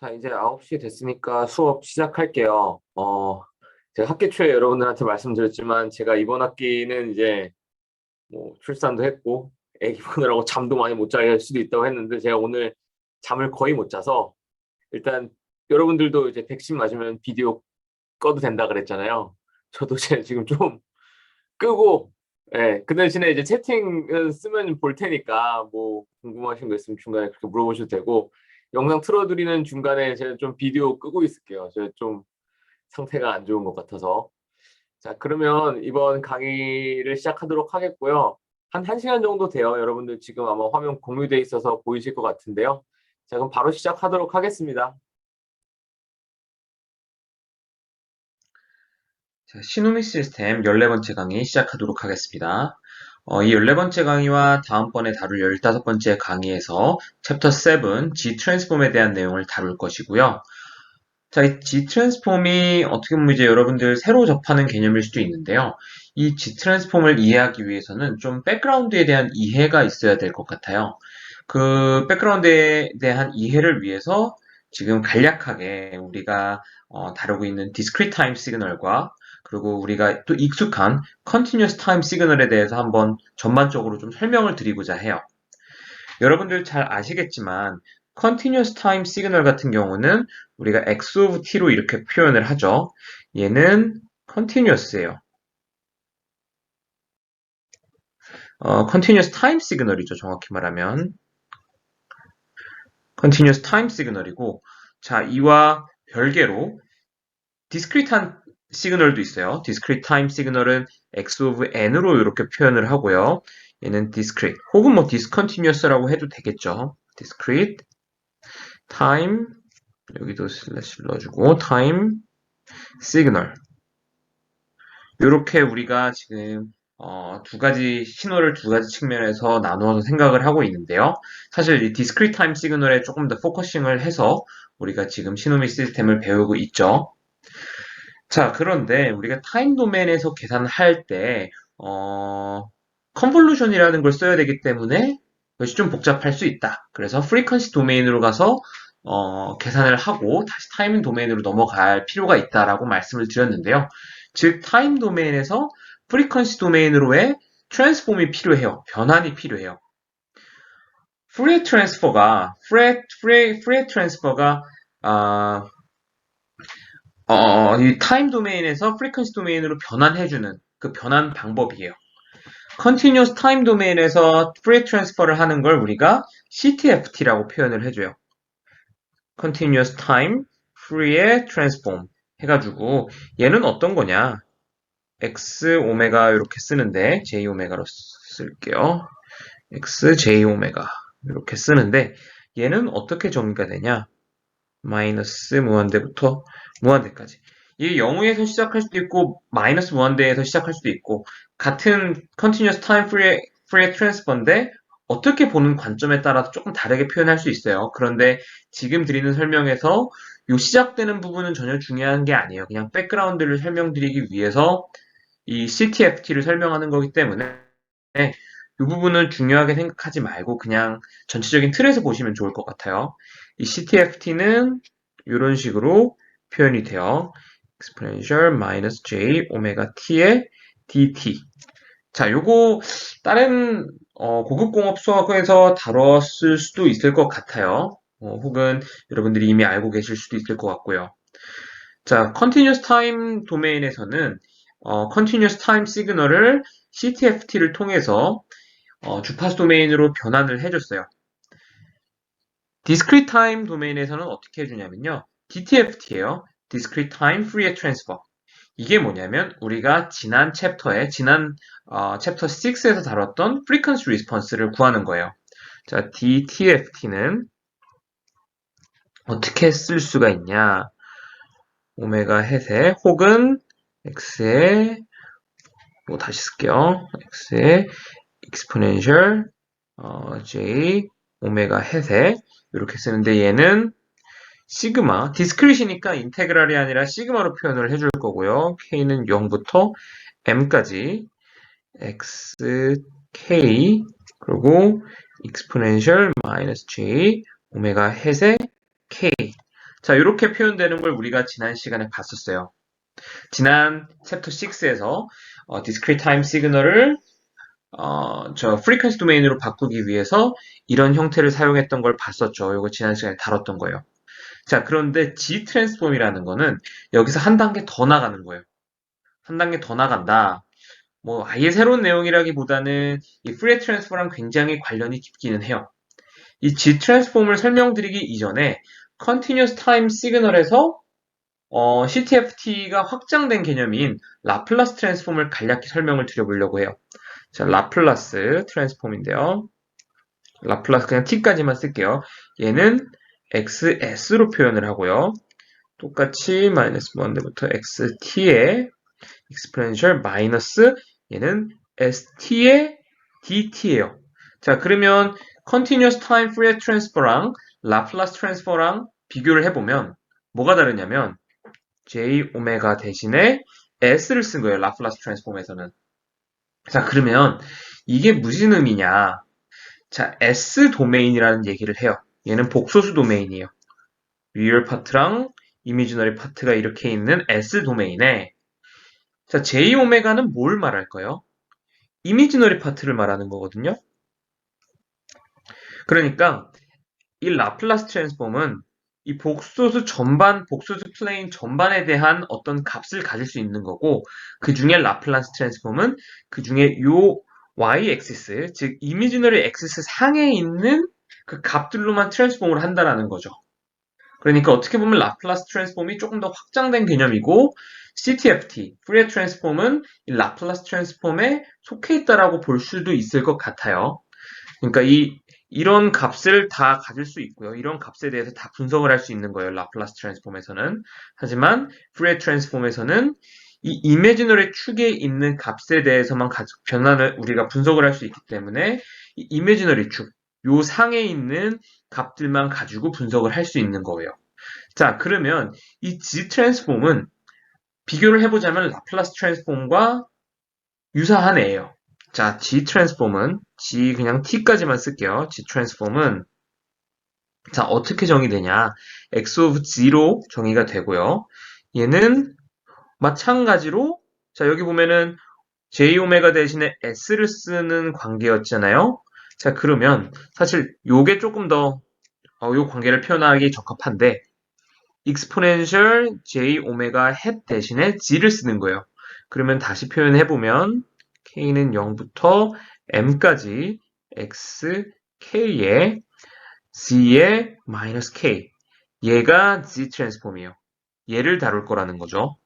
자, 이제 9시 됐으니까 수업 시작할게요. 제가 학기 초에 여러분들한테 말씀드렸지만, 제가 이번 학기는 이제 뭐 출산도 했고, 애기 보느라고 잠도 많이 못 자게 할 수도 있다고 했는데, 제가 오늘 잠을 거의 못 자서, 일단 여러분들도 이제 백신 맞으면 비디오 꺼도 된다 그랬잖아요. 저도 지금 좀 끄고, 예, 그 대신에 이제 채팅 쓰면 볼 테니까, 뭐 궁금하신 거 있으면 중간에 그렇게 물어보셔도 되고, 영상 틀어드리는 중간에 제가 좀 비디오 끄고 있을게요. 제가 좀 상태가 안 좋은 것 같아서. 자, 그러면 이번 강의를 시작하도록 하겠고요. 한 1시간 정도 돼요. 여러분들 지금 아마 화면 공유돼 있어서 보이실 것 같은데요. 자, 그럼 바로 시작하도록 하겠습니다. 자, 시노미 시스템 14번째 강의 시작하도록 하겠습니다. 이 14번째 강의와 다음번에 다룰 15번째 강의에서 챕터 7, G 트랜스폼에 대한 내용을 다룰 것이고요. 자, 이 G 트랜스폼이 어떻게 보면 이제 여러분들 새로 접하는 개념일 수도 있는데요. 이 G 트랜스폼을 이해하기 위해서는 좀 백그라운드에 대한 이해가 있어야 될 것 같아요. 그 백그라운드에 대한 이해를 위해서 지금 간략하게 우리가 다루고 있는 discrete time 시그널과 그리고 우리가 또 익숙한 continuous time 시그널에 대해서 한번 전반적으로 좀 설명을 드리고자 해요. 여러분들 잘 아시겠지만 continuous time 시그널 같은 경우는 우리가 x of t로 이렇게 표현을 하죠. 얘는 continuous예요. continuous time 시그널이죠. 정확히 말하면 continuous time 시그널이고, 자, 이와 별개로 디스크리트한 시그널도 있어요. discrete time 시그널은 x of n으로 이렇게 표현을 하고요. 얘는 discrete 혹은 뭐 discontinuous라고 해도 되겠죠. discrete time, 여기도 슬래시 넣어주고 time 시그널, 이렇게 우리가 지금 두 가지 신호를 두 가지 측면에서 나누어서 생각을 하고 있는데요. 사실 이 discrete time 시그널에 조금 더 포커싱을 해서 우리가 지금 시노미 시스템을 배우고 있죠. 자, 그런데 우리가 타임 도메인에서 계산할 때, 컨볼루션이라는 걸 써야 되기 때문에 이것이 좀 복잡할 수 있다. 그래서 프리퀀시 도메인으로 가서 계산을 하고 다시 타임 도메인으로 넘어갈 필요가 있다라고 말씀을 드렸는데요. 즉, 타임 도메인에서 프리퀀시 도메인으로의 트랜스폼이 필요해요. 변환이 필요해요. 프리에 트랜스퍼가 이 타임 도메인에서 프리퀀시 도메인으로 변환해주는 그 변환 방법이에요. Continuous Time 도메인에서 프리 트랜스퍼를 하는 걸 우리가 CTFT라고 표현을 해줘요. Continuous Time Free Transform 해가지고 얘는 어떤 거냐? X 오메가 이렇게 쓰는데 J 오메가로 쓸게요. X J 오메가 이렇게 쓰는데 얘는 어떻게 정의가 되냐? 마이너스 무한대부터 무한대까지. 이게 0에서 시작할 수도 있고 마이너스 무한대에서 시작할 수도 있고 같은 continuous time free transfer인데 어떻게 보는 관점에 따라서 조금 다르게 표현할 수 있어요. 그런데 지금 드리는 설명에서 이 시작되는 부분은 전혀 중요한 게 아니에요. 그냥 백그라운드를 설명드리기 위해서 이 CTFT를 설명하는 거기 때문에 이 부분을 중요하게 생각하지 말고 그냥 전체적인 틀에서 보시면 좋을 것 같아요. 이 CTFT는 이런 식으로 표현이 돼요. exponential minus j 오메가 t의 dt. 자, 요거 다른 고급 공업 수학에서 다뤘을 수도 있을 것 같아요. 혹은 여러분들이 이미 알고 계실 수도 있을 것 같고요. 자, continuous time 도메인에서는 continuous time 시그널을 CTFT를 통해서 주파수 도메인으로 변환을 해줬어요. discrete time 도메인에서는 어떻게 해주냐면요. DTFT예요. discrete time Fourier transfer. 이게 뭐냐면 우리가 지난 지난 챕터 6에서 다뤘던 frequency response를 구하는 거예요. 자, DTFT는 어떻게 쓸 수가 있냐? 오메가 햇에 혹은 x의 뭐 다시 쓸게요. x의 exponential j 오메가 햇에 이렇게 쓰는데 얘는 시그마, 디스크릿이니까 인테그랄이 아니라 시그마로 표현을 해줄 거고요. k는 0부터 m까지 x, k 그리고 exponential minus j 오메가 햇의 k. 자, 이렇게 표현되는 걸 우리가 지난 시간에 봤었어요. 지난 챕터 6에서 discrete time 시그널을 frequency 도메인으로 바꾸기 위해서 이런 형태를 사용했던 걸 봤었죠. 이거 지난 시간에 다뤘던 거예요. 자, 그런데 G 트랜스폼이라는 거는 여기서 한 단계 더 나가는 거예요. 한 단계 더 나간다. 뭐 아예 새로운 내용이라기보다는 이 프리에 트랜스폼랑 굉장히 관련이 깊기는 해요. 이 G 트랜스폼을 설명드리기 이전에 Continuous Time 시그널에서 CTFT가 확장된 개념인 라플라스 트랜스폼을 간략히 설명을 드려보려고 해요. 자, 라플라스 트랜스폼인데요. 라플라스 그냥 t까지만 쓸게요. 얘는 xs로 표현을 하고요. 똑같이 마이너스 1부터 xt의 exponential 마이너스 얘는 st의 dt예요. 자, 그러면 continuous time Fourier transform랑 라플라스 트랜스폼랑 비교를 해보면 뭐가 다르냐면 j 오메가 대신에 s를 쓴 거예요. 라플라스 트랜스폼에서는. 자, 그러면 이게 무슨 의미냐? 자, S 도메인이라는 얘기를 해요. 얘는 복소수 도메인이에요. 리얼 파트랑 이미지너리 파트가 이렇게 있는 S 도메인에 자, J 오메가는 뭘 말할까요? 이미지너리 파트를 말하는 거거든요. 그러니까 이 라플라스 트랜스폼은 이 복소수 전반, 복소수 플레인 전반에 대한 어떤 값을 가질 수 있는 거고 그 중에 라플라스 트랜스폼은 그 중에 요 y-axis, 즉 이미지너리 액시스 상에 있는 그 값들로만 트랜스폼을 한다라는 거죠. 그러니까 어떻게 보면 라플라스 트랜스폼이 조금 더 확장된 개념이고 CTFT, Fourier 트랜스폼은 이 라플라스 트랜스폼에 속해 있다라고 볼 수도 있을 것 같아요. 그러니까 이런 값을 다 가질 수 있고요. 이런 값에 대해서 다 분석을 할 수 있는 거예요. 라플라스 트랜스폼에서는. 하지만 Fourier 트랜스폼에서는 이 이미지너리 축에 있는 값에 대해서만 변환을 우리가 분석을 할 수 있기 때문에 이 이미지너리 축, 요 상에 있는 값들만 가지고 분석을 할 수 있는 거예요. 자, 그러면 이 G 트랜스폼은 비교를 해보자면 라플라스 트랜스폼과 유사한 애예요. 자, G 트랜스폼은 G 그냥 T까지만 쓸게요. G 트랜스폼은 자, 어떻게 정의되냐? X of 0 정의가 되고요. 얘는 마찬가지로 자, 여기 보면은 J 오메가 대신에 S를 쓰는 관계였잖아요. 자, 그러면 사실 요게 조금 더 요 관계를 표현하기 적합한데 exponential J 오메가 햇 대신에 G를 쓰는 거예요. 그러면 다시 표현해보면 K는 0부터 M까지 X, K에 Z에 마이너스 K 얘가 Z 트랜스폼이에요. 얘를 다룰 거라는 거죠.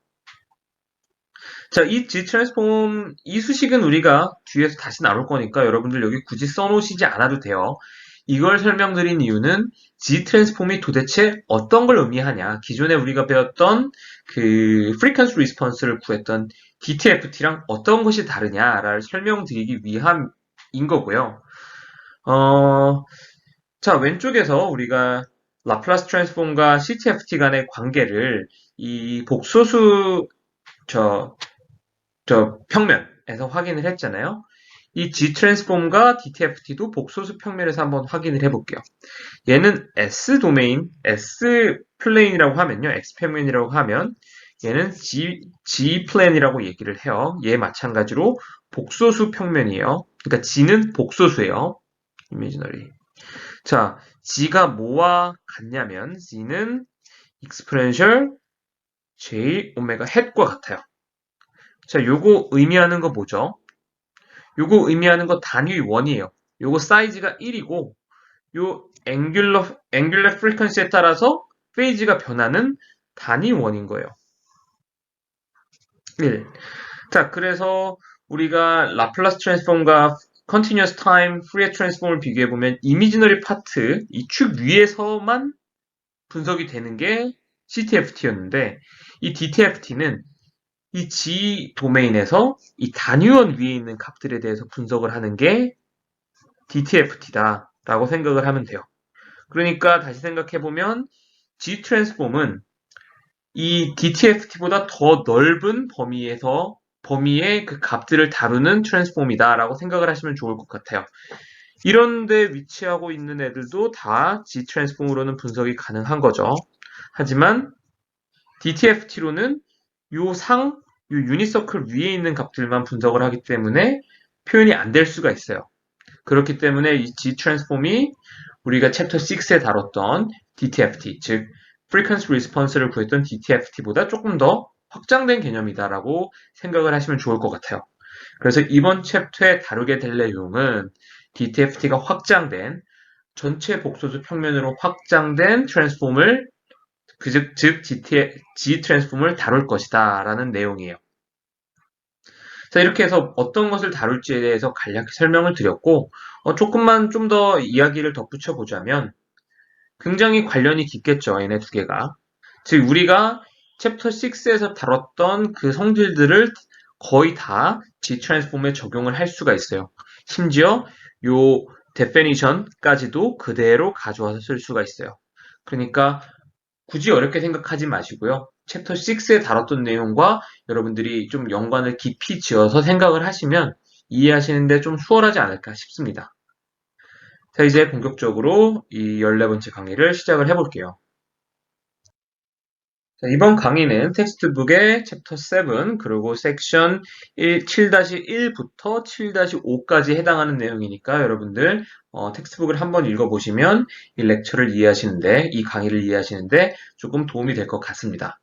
자, 이 G 트랜스폼, 이 수식은 우리가 뒤에서 다시 나눌 거니까 여러분들 여기 굳이 써놓으시지 않아도 돼요. 이걸 설명드린 이유는 G 트랜스폼이 도대체 어떤 걸 의미하냐. 기존에 우리가 배웠던 그 frequency response를 구했던 DTFT랑 어떤 것이 다르냐를 설명드리기 위함인 거고요. 자, 왼쪽에서 우리가 라플라스 트랜스폼과 CTFT 간의 관계를 이 복소수 평면에서 확인을 했잖아요. 이 G 트랜스폼과 DTFT도 복소수 평면에서 한번 확인을 해볼게요. 얘는 S 도메인, S 플레인이라고 하면요. X 평면이라고 하면 얘는 G 플랜이라고 얘기를 해요. 얘 마찬가지로 복소수 평면이에요. 그러니까 G는 복소수예요. 이미지너리. 자, G가 뭐와 같냐면 G는 exponential J 오메가 햇과 같아요. 자, 요거 의미하는 거 뭐죠? 요거 의미하는 거 단위 원이에요. 요거 사이즈가 1이고 요 앵귤러 프리퀀시에 따라서 페이지가 변하는 단위 원인 거예요. 1. 자, 그래서 우리가 라플라스 트랜스폼과 컨티뉴어스 타임 프리에 트랜스폼을 비교해 보면 이미지너리 파트 이 축 위에서만 분석이 되는 게 CTFT였는데 이 DTFT는 이 G 도메인에서 이 단위원 위에 있는 값들에 대해서 분석을 하는 게 DTFT다라고 생각을 하면 돼요. 그러니까 다시 생각해보면 G 트랜스폼은 이 DTFT보다 더 넓은 범위의 그 값들을 다루는 트랜스폼이다라고 생각을 하시면 좋을 것 같아요. 이런데 위치하고 있는 애들도 다 G 트랜스폼으로는 분석이 가능한 거죠. 하지만 DTFT로는 요 유니서클 위에 있는 값들만 분석을 하기 때문에 표현이 안 될 수가 있어요. 그렇기 때문에 이 G 트랜스폼이 우리가 챕터 6에 다뤘던 DTFT, 즉 Frequency Response를 구했던 DTFT보다 조금 더 확장된 개념이다라고 생각을 하시면 좋을 것 같아요. 그래서 이번 챕터에 다루게 될 내용은 DTFT가 확장된 전체 복소수 평면으로 확장된 트랜스폼을 즉 G 트랜스폼을 다룰 것이다 라는 내용이에요. 자, 이렇게 해서 어떤 것을 다룰지에 대해서 간략히 설명을 드렸고 조금만 좀 더 이야기를 덧붙여 보자면 굉장히 관련이 깊겠죠. 얘네 두 개가. 즉 우리가 챕터 6에서 다뤘던 그 성질들을 거의 다 G 트랜스폼에 적용을 할 수가 있어요. 심지어 요 definition까지도 그대로 가져와서 쓸 수가 있어요. 그러니까 굳이 어렵게 생각하지 마시고요. 챕터 6에 다뤘던 내용과 여러분들이 좀 연관을 깊이 지어서 생각을 하시면 이해하시는데 좀 수월하지 않을까 싶습니다. 자, 이제 본격적으로 이 14번째 강의를 시작을 해볼게요. 자, 이번 강의는 텍스트북의 챕터 7 그리고 섹션 7-1부터 7-5까지 해당하는 내용이니까 여러분들 텍스트북을 한번 읽어보시면 이 렉처를 이해하시는데 이 강의를 이해하시는데 조금 도움이 될 것 같습니다.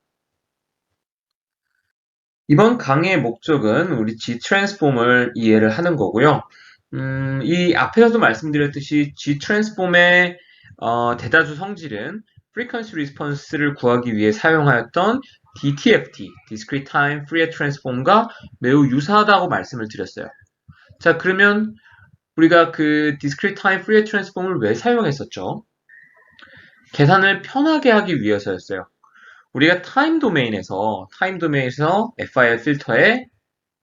이번 강의의 목적은 우리 G 트랜스폼을 이해를 하는 거고요. 이 앞에서도 말씀드렸듯이 G 트랜스폼의 대다수 성질은 Frequency Response를 구하기 위해 사용하였던 DTFT, Discrete Time Fourier Transform과 매우 유사하다고 말씀을 드렸어요. 자, 그러면 우리가 그 Discrete Time Fourier Transform을 왜 사용했었죠? 계산을 편하게 하기 위해서였어요. 우리가 타임 도메인에서 FIR 필터에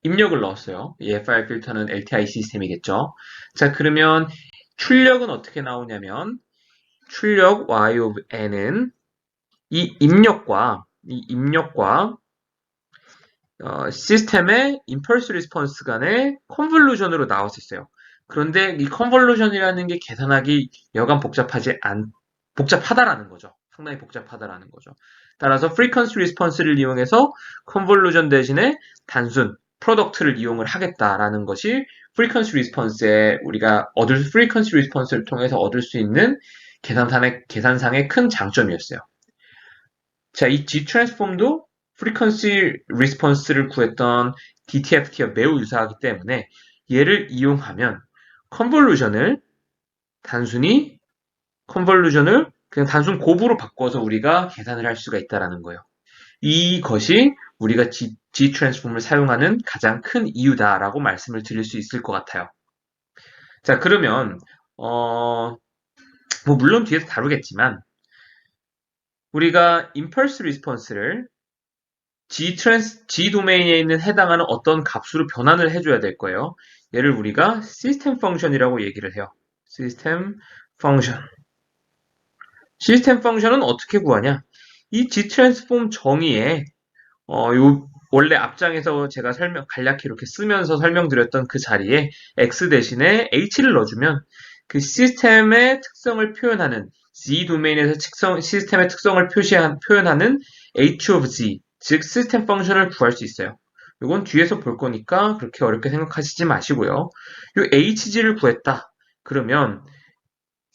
입력을 넣었어요. 이 FIR 필터는 LTI 시스템이겠죠. 자, 그러면 출력은 어떻게 나오냐면 출력 y of n은 이 입력과 시스템의 impulse response 간의 컨볼루션으로 나왔었어요. 그런데 이 컨볼루션이라는 게 계산하기 여간 복잡하다라는 거죠. 상당히 복잡하다라는 거죠. 따라서 frequency response를 이용해서 컨볼루션 대신에 단순 프로덕트를 이용을 하겠다라는 것이 frequency response에 우리가 frequency response를 통해서 얻을 수 있는 계산상의 큰 장점이었어요. 자, 이 G 트랜스폼도 frequency response를 구했던 DTFT와 매우 유사하기 때문에 얘를 이용하면 컨볼루션을 그냥 단순 곱으로 바꿔서 우리가 계산을 할 수가 있다라는 거예요. 이것이 우리가 G 트랜스폼을 사용하는 가장 큰 이유다라고 말씀을 드릴 수 있을 것 같아요. 자, 그러면 뭐 물론 뒤에서 다루겠지만 우리가 impulse response를 G 도메인에 있는 해당하는 어떤 값으로 변환을 해줘야 될 거예요. 얘를 우리가 시스템 펑션이라고 얘기를 해요. 시스템 펑션은 어떻게 구하냐? 이 G 트랜스폼 정의에 원래 앞장에서 제가 간략히 이렇게 쓰면서 설명드렸던 그 자리에 x 대신에 h를 넣어주면 그 시스템의 특성을 표현하는 Z 도메인에서 시스템의 특성을 표현하는 h of z, 즉 시스템 펑션을 구할 수 있어요. 이건 뒤에서 볼 거니까 그렇게 어렵게 생각하시지 마시고요. 요 hg를 구했다. 그러면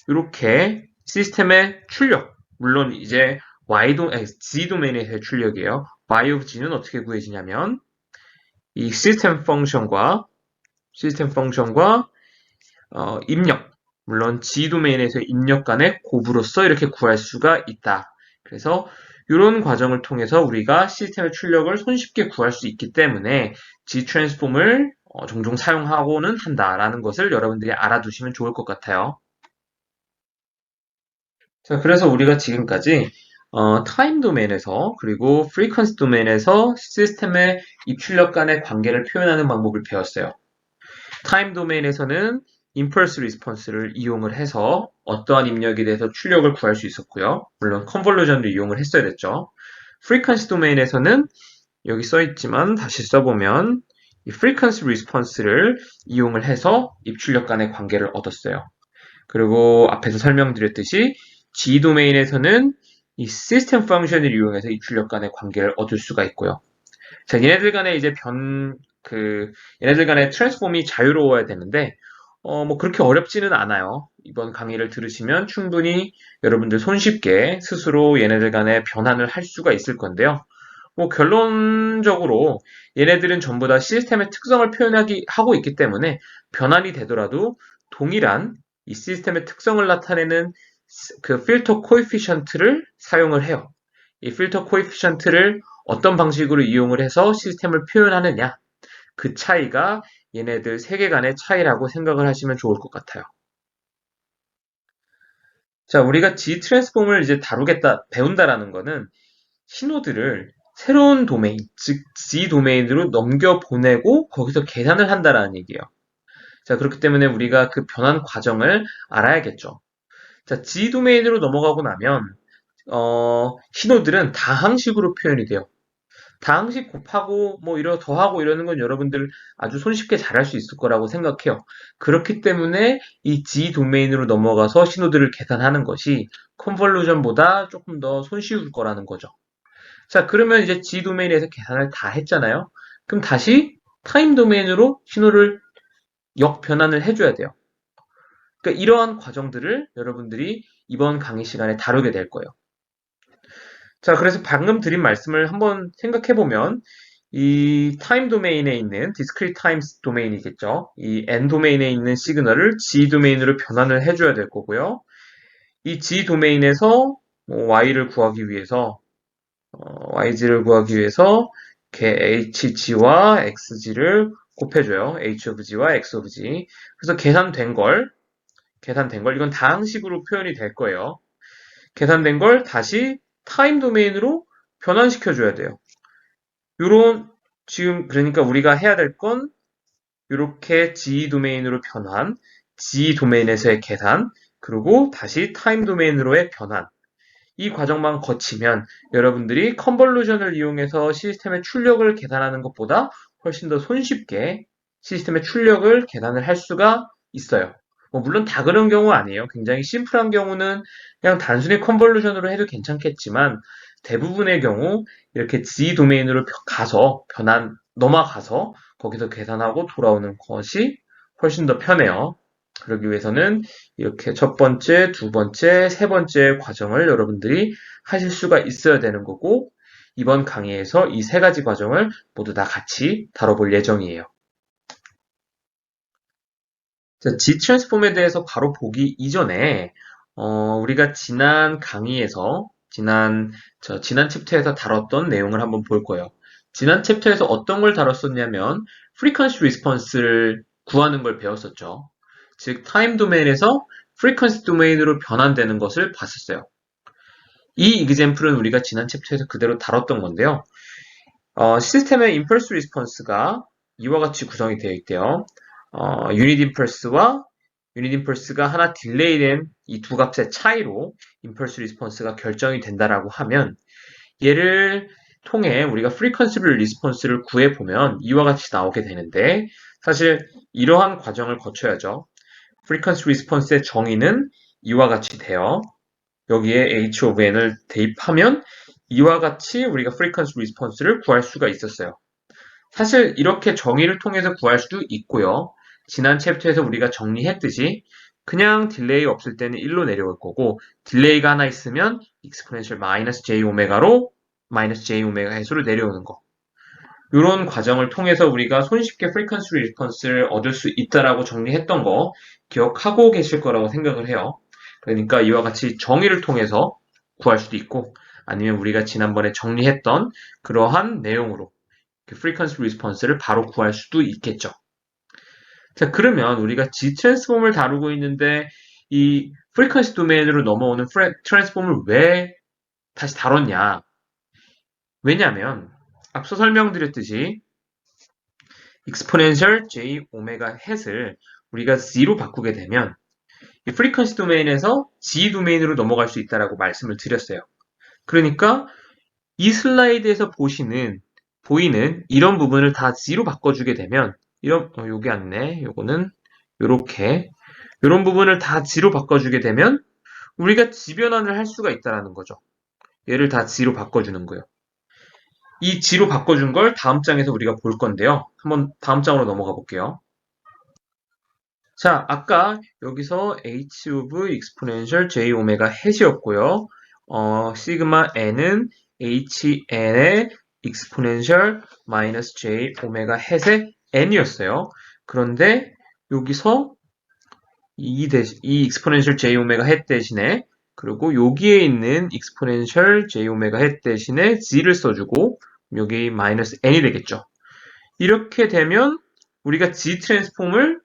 이렇게 시스템의 출력, 물론 이제 Z 도메인에서의 출력이에요. y of g는 어떻게 구해지냐면 이 시스템 펑션과 입력, 물론 G 도메인에서의 입력 간의 곱으로써 이렇게 구할 수가 있다. 그래서 이런 과정을 통해서 우리가 시스템의 출력을 손쉽게 구할 수 있기 때문에 G 트랜스폼을 종종 사용하고는 한다라는 것을 여러분들이 알아두시면 좋을 것 같아요. 자, 그래서 우리가 지금까지 타임 도메인에서 그리고 프리퀀시 도메인에서 시스템의 입출력 간의 관계를 표현하는 방법을 배웠어요. 타임 도메인에서는 impulse response를 이용을 해서 어떠한 입력에 대해서 출력을 구할 수 있었고요. 물론 컨볼루션도 이용을 했어야 됐죠. 프리퀀시 도메인에서는 여기 써있지만 다시 써보면 이 frequency response를 이용을 해서 입출력 간의 관계를 얻었어요. 그리고 앞에서 설명드렸듯이 G 도메인에서는 이 시스템 펑션을 이용해서 이 출력 간의 관계를 얻을 수가 있고요. 자, 얘네들 간에 이제 얘네들 간의 트랜스폼이 자유로워야 되는데, 뭐 그렇게 어렵지는 않아요. 이번 강의를 들으시면 충분히 여러분들 손쉽게 스스로 얘네들 간의 변환을 할 수가 있을 건데요. 뭐 결론적으로 얘네들은 전부 다 시스템의 특성을 하고 있기 때문에 변환이 되더라도 동일한 이 시스템의 특성을 나타내는 그 필터 코에피션트를 사용을 해요. 이 필터 코에피션트를 어떤 방식으로 이용을 해서 시스템을 표현하느냐, 그 차이가 얘네들 세 개 간의 차이라고 생각을 하시면 좋을 것 같아요. 자, 우리가 G 트랜스폼을 이제 배운다라는 거는 신호들을 새로운 도메인, 즉 G 도메인으로 넘겨보내고 거기서 계산을 한다라는 얘기예요. 자, 그렇기 때문에 우리가 그 변환 과정을 알아야겠죠. 자, G 도메인으로 넘어가고 나면 신호들은 다항식으로 표현이 돼요. 다항식 곱하고 뭐 더하고 이러는 건 여러분들 아주 손쉽게 잘할 수 있을 거라고 생각해요. 그렇기 때문에 이 G 도메인으로 넘어가서 신호들을 계산하는 것이 컨볼루션보다 조금 더 손쉬울 거라는 거죠. 자, 그러면 이제 G 도메인에서 계산을 다 했잖아요. 그럼 다시 타임 도메인으로 신호를 역변환을 해줘야 돼요. 그러니까 이러한 과정들을 여러분들이 이번 강의 시간에 다루게 될 거예요. 자, 그래서 방금 드린 말씀을 한번 생각해 보면 이 타임 도메인에 있는 discrete time 도메인이겠죠. 이 n 도메인에 있는 시그널을 g 도메인으로 변환을 해줘야 될 거고요. 이 g 도메인에서 y를 구하기 위해서 yg를 구하기 위해서 hg와 xg를 곱해줘요. h of g와 x of g. 그래서 계산된 걸 이건 다항식으로 표현이 될 거예요. 계산된 걸 다시 타임 도메인으로 변환시켜줘야 돼요. 지금 그러니까 우리가 해야 될 건 이렇게 G 도메인으로 변환, G 도메인에서의 계산, 그리고 다시 타임 도메인으로의 변환. 이 과정만 거치면 여러분들이 컨볼루션을 이용해서 시스템의 출력을 계산하는 것보다 훨씬 더 손쉽게 시스템의 출력을 계산을 할 수가 있어요. 물론 다 그런 경우 아니에요. 굉장히 심플한 경우는 그냥 단순히 컨볼루션으로 해도 괜찮겠지만 대부분의 경우 이렇게 G 도메인으로 넘어가서 거기서 계산하고 돌아오는 것이 훨씬 더 편해요. 그러기 위해서는 이렇게 첫 번째, 두 번째, 세 번째 과정을 여러분들이 하실 수가 있어야 되는 거고, 이번 강의에서 이 세 가지 과정을 모두 다 같이 다뤄볼 예정이에요. 자, G 트랜스폼에 대해서 바로 보기 이전에, 우리가 지난 강의에서, 지난 챕터에서 다뤘던 내용을 한번 볼 거예요. 지난 챕터에서 어떤 걸 다뤘었냐면, frequency response를 구하는 걸 배웠었죠. 즉, 타임 도메인에서 frequency 도메인으로 변환되는 것을 봤었어요. 이 example은 우리가 지난 챕터에서 그대로 다뤘던 건데요. 시스템의 impulse response가 이와 같이 구성이 되어 있대요. unit impulse와 unit impulse가 하나 딜레이된 이 두 값의 차이로 impulse response가 결정이 된다라고 하면 얘를 통해 우리가 frequency response를 구해보면 이와 같이 나오게 되는데 사실 이러한 과정을 거쳐야죠. frequency response의 정의는 이와 같이 돼요. 여기에 h of n을 대입하면 이와 같이 우리가 frequency response를 구할 수가 있었어요. 사실 이렇게 정의를 통해서 구할 수도 있고요. 지난 챕터에서 우리가 정리했듯이 그냥 딜레이 없을 때는 1로 내려올 거고 딜레이가 하나 있으면 exponential j 오메가로 j 오메가 해수로 내려오는 거. 이런 과정을 통해서 우리가 손쉽게 frequency response를 얻을 수 있다라고 정리했던 거 기억하고 계실 거라고 생각을 해요. 그러니까 이와 같이 정의를 통해서 구할 수도 있고 아니면 우리가 지난번에 정리했던 그러한 내용으로 frequency response를 바로 구할 수도 있겠죠. 자, 그러면 우리가 G 트랜스폼을 다루고 있는데 이 frequency 도메인으로 넘어오는 트랜스폼을 왜 다시 다뤘냐? 왜냐하면 앞서 설명드렸듯이 exponential j 오메가 햇을 우리가 Z로 바꾸게 되면 이 frequency 도메인에서 G 도메인으로 넘어갈 수 있다라고 말씀을 드렸어요. 그러니까 이 슬라이드에서 보이는 이런 부분을 다 G로 바꿔주게 되면 여기 안네 요거는 요렇게 이런 부분을 다 G로 바꿔주게 되면 우리가 G 변환을 할 수가 있다라는 거죠. 얘를 다 G로 바꿔주는 거예요. 이 G로 바꿔준 걸 다음 장에서 우리가 볼 건데요. 한번 다음 장으로 넘어가 볼게요. 자, 아까 여기서 h of exponential j 오메가 햇이었고요. 시그마 n은 hn의 exponential minus j 오메가 햇의 n이었어요. 그런데 여기서 이 exponential j 오메가 햇 대신에 그리고 여기에 있는 exponential j 오메가 햇 대신에 g를 써주고 여기 마이너스 n이 되겠죠. 이렇게 되면 우리가 g 트랜스폼을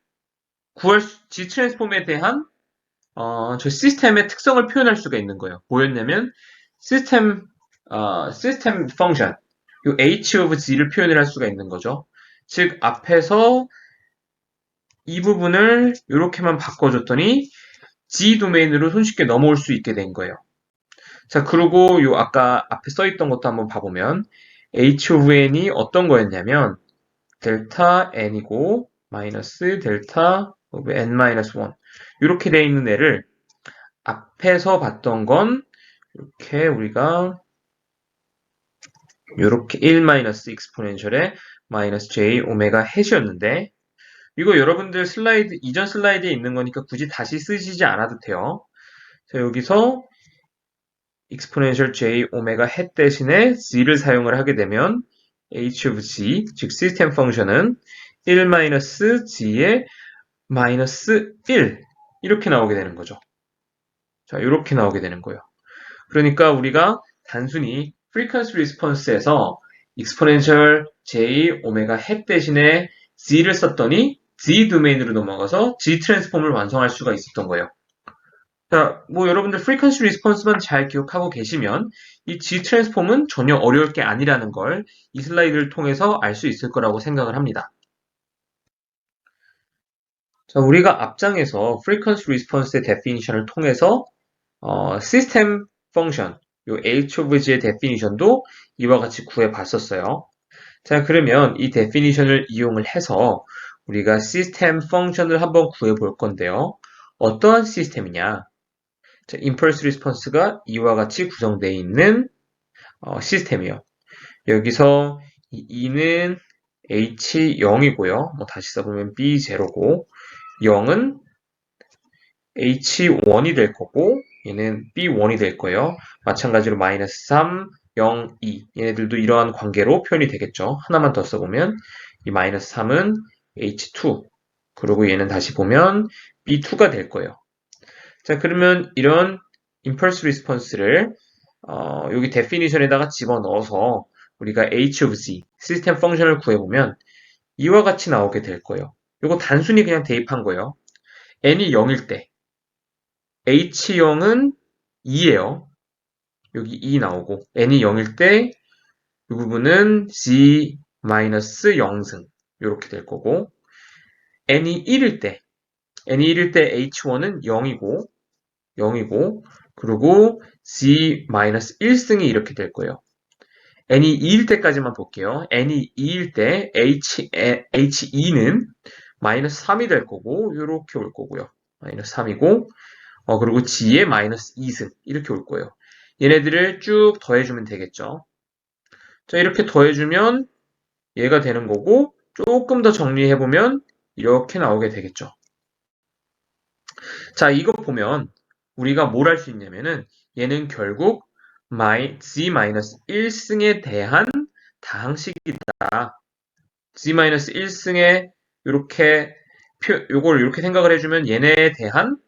G 트랜스폼에 대한 저 시스템의 특성을 표현할 수가 있는 거예요. 뭐였냐면 시스템 펑션 요 h of g를 표현을 할 수가 있는 거죠. 즉 앞에서 이 부분을 이렇게만 바꿔줬더니 g 도메인으로 손쉽게 넘어올 수 있게 된 거예요. 자, 그리고 요 아까 앞에 써있던 것도 한번 봐보면 h of n이 어떤 거였냐면 델타 n이고 마이너스 델타 of n-1 이렇게 돼 있는 애를 앞에서 봤던 건 이렇게 우리가 이렇게 1 마이너스 익스포넨셜의 마이너스 j 오메가 햇이었는데 이거 여러분들 슬라이드 이전 슬라이드에 있는 거니까 굳이 다시 쓰시지 않아도 돼요. 자, 여기서 exponential j 오메가 햇 대신에 g를 사용을 하게 되면 h of g 즉 시스템 펑션은 1 마이너스 g의 마이너스 1 이렇게 나오게 되는 거죠. 자, 이렇게 나오게 되는 거예요. 그러니까 우리가 단순히 frequency response에서 exponential j 오메가 햇 대신에 g를 썼더니 g 도메인으로 넘어가서 g 트랜스폼을 완성할 수가 있었던 거예요. 자, 뭐 여러분들 frequency response만 잘 기억하고 계시면 이 g 트랜스폼은 전혀 어려울 게 아니라는 걸 이 슬라이드를 통해서 알 수 있을 거라고 생각을 합니다. 자, 우리가 앞장에서 frequency response의 definition을 통해서 시스템 펑션, 요 h of g의 definition도 이와 같이 구해 봤었어요. 자, 그러면 이 definition을 이용을 해서 우리가 시스템 펑션을 한번 구해 볼 건데요. 어떠한 시스템이냐? 자, impulse response가 이와 같이 구성되어 있는 시스템이요. 여기서 이 E는 H0이고요. 뭐 다시 써보면 B0고 0은 H1이 될 거고 얘는 B1이 될 거예요. 마찬가지로 마이너스 3, 0, 2 얘네들도 이러한 관계로 표현이 되겠죠. 하나만 더 써보면 이 마이너스 3은 H2 그리고 얘는 다시 보면 B2가 될 거예요. 자, 그러면 이런 impulse response를 여기 definition에다가 집어넣어서 우리가 h of g, 시스템 펑션을 구해보면 이와 같이 나오게 될 거예요. 이거 단순히 그냥 대입한 거예요. n이 0일 때 H0은 2예요. 여기 2 나오고 n이 0일 때 이 부분은 G-0승 이렇게 될 거고 n이 1일 때 H1은 0이고 그리고 G-1승이 이렇게 될 거예요. n이 2일 때까지만 볼게요. n이 2일 때 H2는 마이너스 3이 될 거고 이렇게 올 거고요. 마이너스 3이고 그리고 g의 마이너스 2승 이렇게 올 거예요. 얘네들을 쭉 더해주면 되겠죠. 자, 이렇게 더해주면 얘가 되는 거고 조금 더 정리해보면 이렇게 나오게 되겠죠. 자, 이거 보면 우리가 뭘 할 수 있냐면은 얘는 결국 g-1승에 대한 다항식이다. g-1승에 요걸 이렇게 생각을 해주면 얘에 대한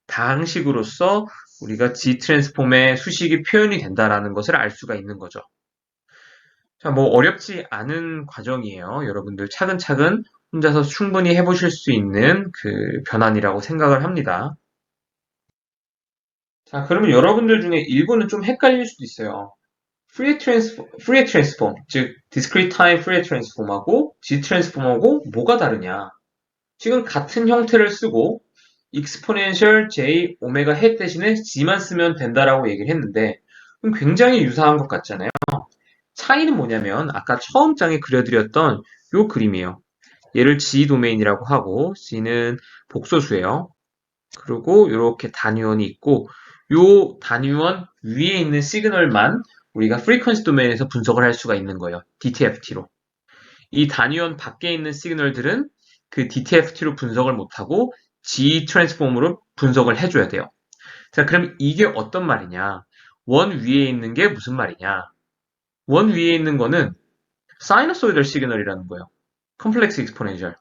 다항식으로서 우리가 g 트랜스폼의 수식이 표현이 된다라는 것을 알 수가 있는 거죠. 자, 뭐 어렵지 않은 과정이에요. 여러분들 차근차근 혼자서 충분히 해보실 수 있는 그 변환이라고 생각을 합니다. 자, 그러면 여러분들 중에 일부는 좀 헷갈릴 수도 있어요. Fourier transform, 즉 discrete time Fourier transform하고 G transform하고 뭐가 다르냐? 지금 같은 형태를 쓰고 exponential j 오메가 햇 대신에 g만 쓰면 된다라고 얘기를 했는데 굉장히 유사한 것 같잖아요. 차이는 뭐냐면 아까 처음 장에 그려드렸던 요 그림이에요. 얘를 g 도메인이라고 하고 g는 복소수예요. 그리고 이렇게 단위원이 있고 요 단위원 위에 있는 시그널만 우리가 프리퀀시 도메인에서 분석을 할 수가 있는 거예요. DTFT로. 이 단위원 밖에 있는 시그널들은 그 DTFT로 분석을 못하고 G 트랜스폼으로 분석을 해줘야 돼요. 자, 그럼 이게 어떤 말이냐? 원 위에 있는 게 무슨 말이냐? 원 위에 있는 거는 사이너소이덜 시그널이라는 거예요. 컴플렉스 익스포넨셜.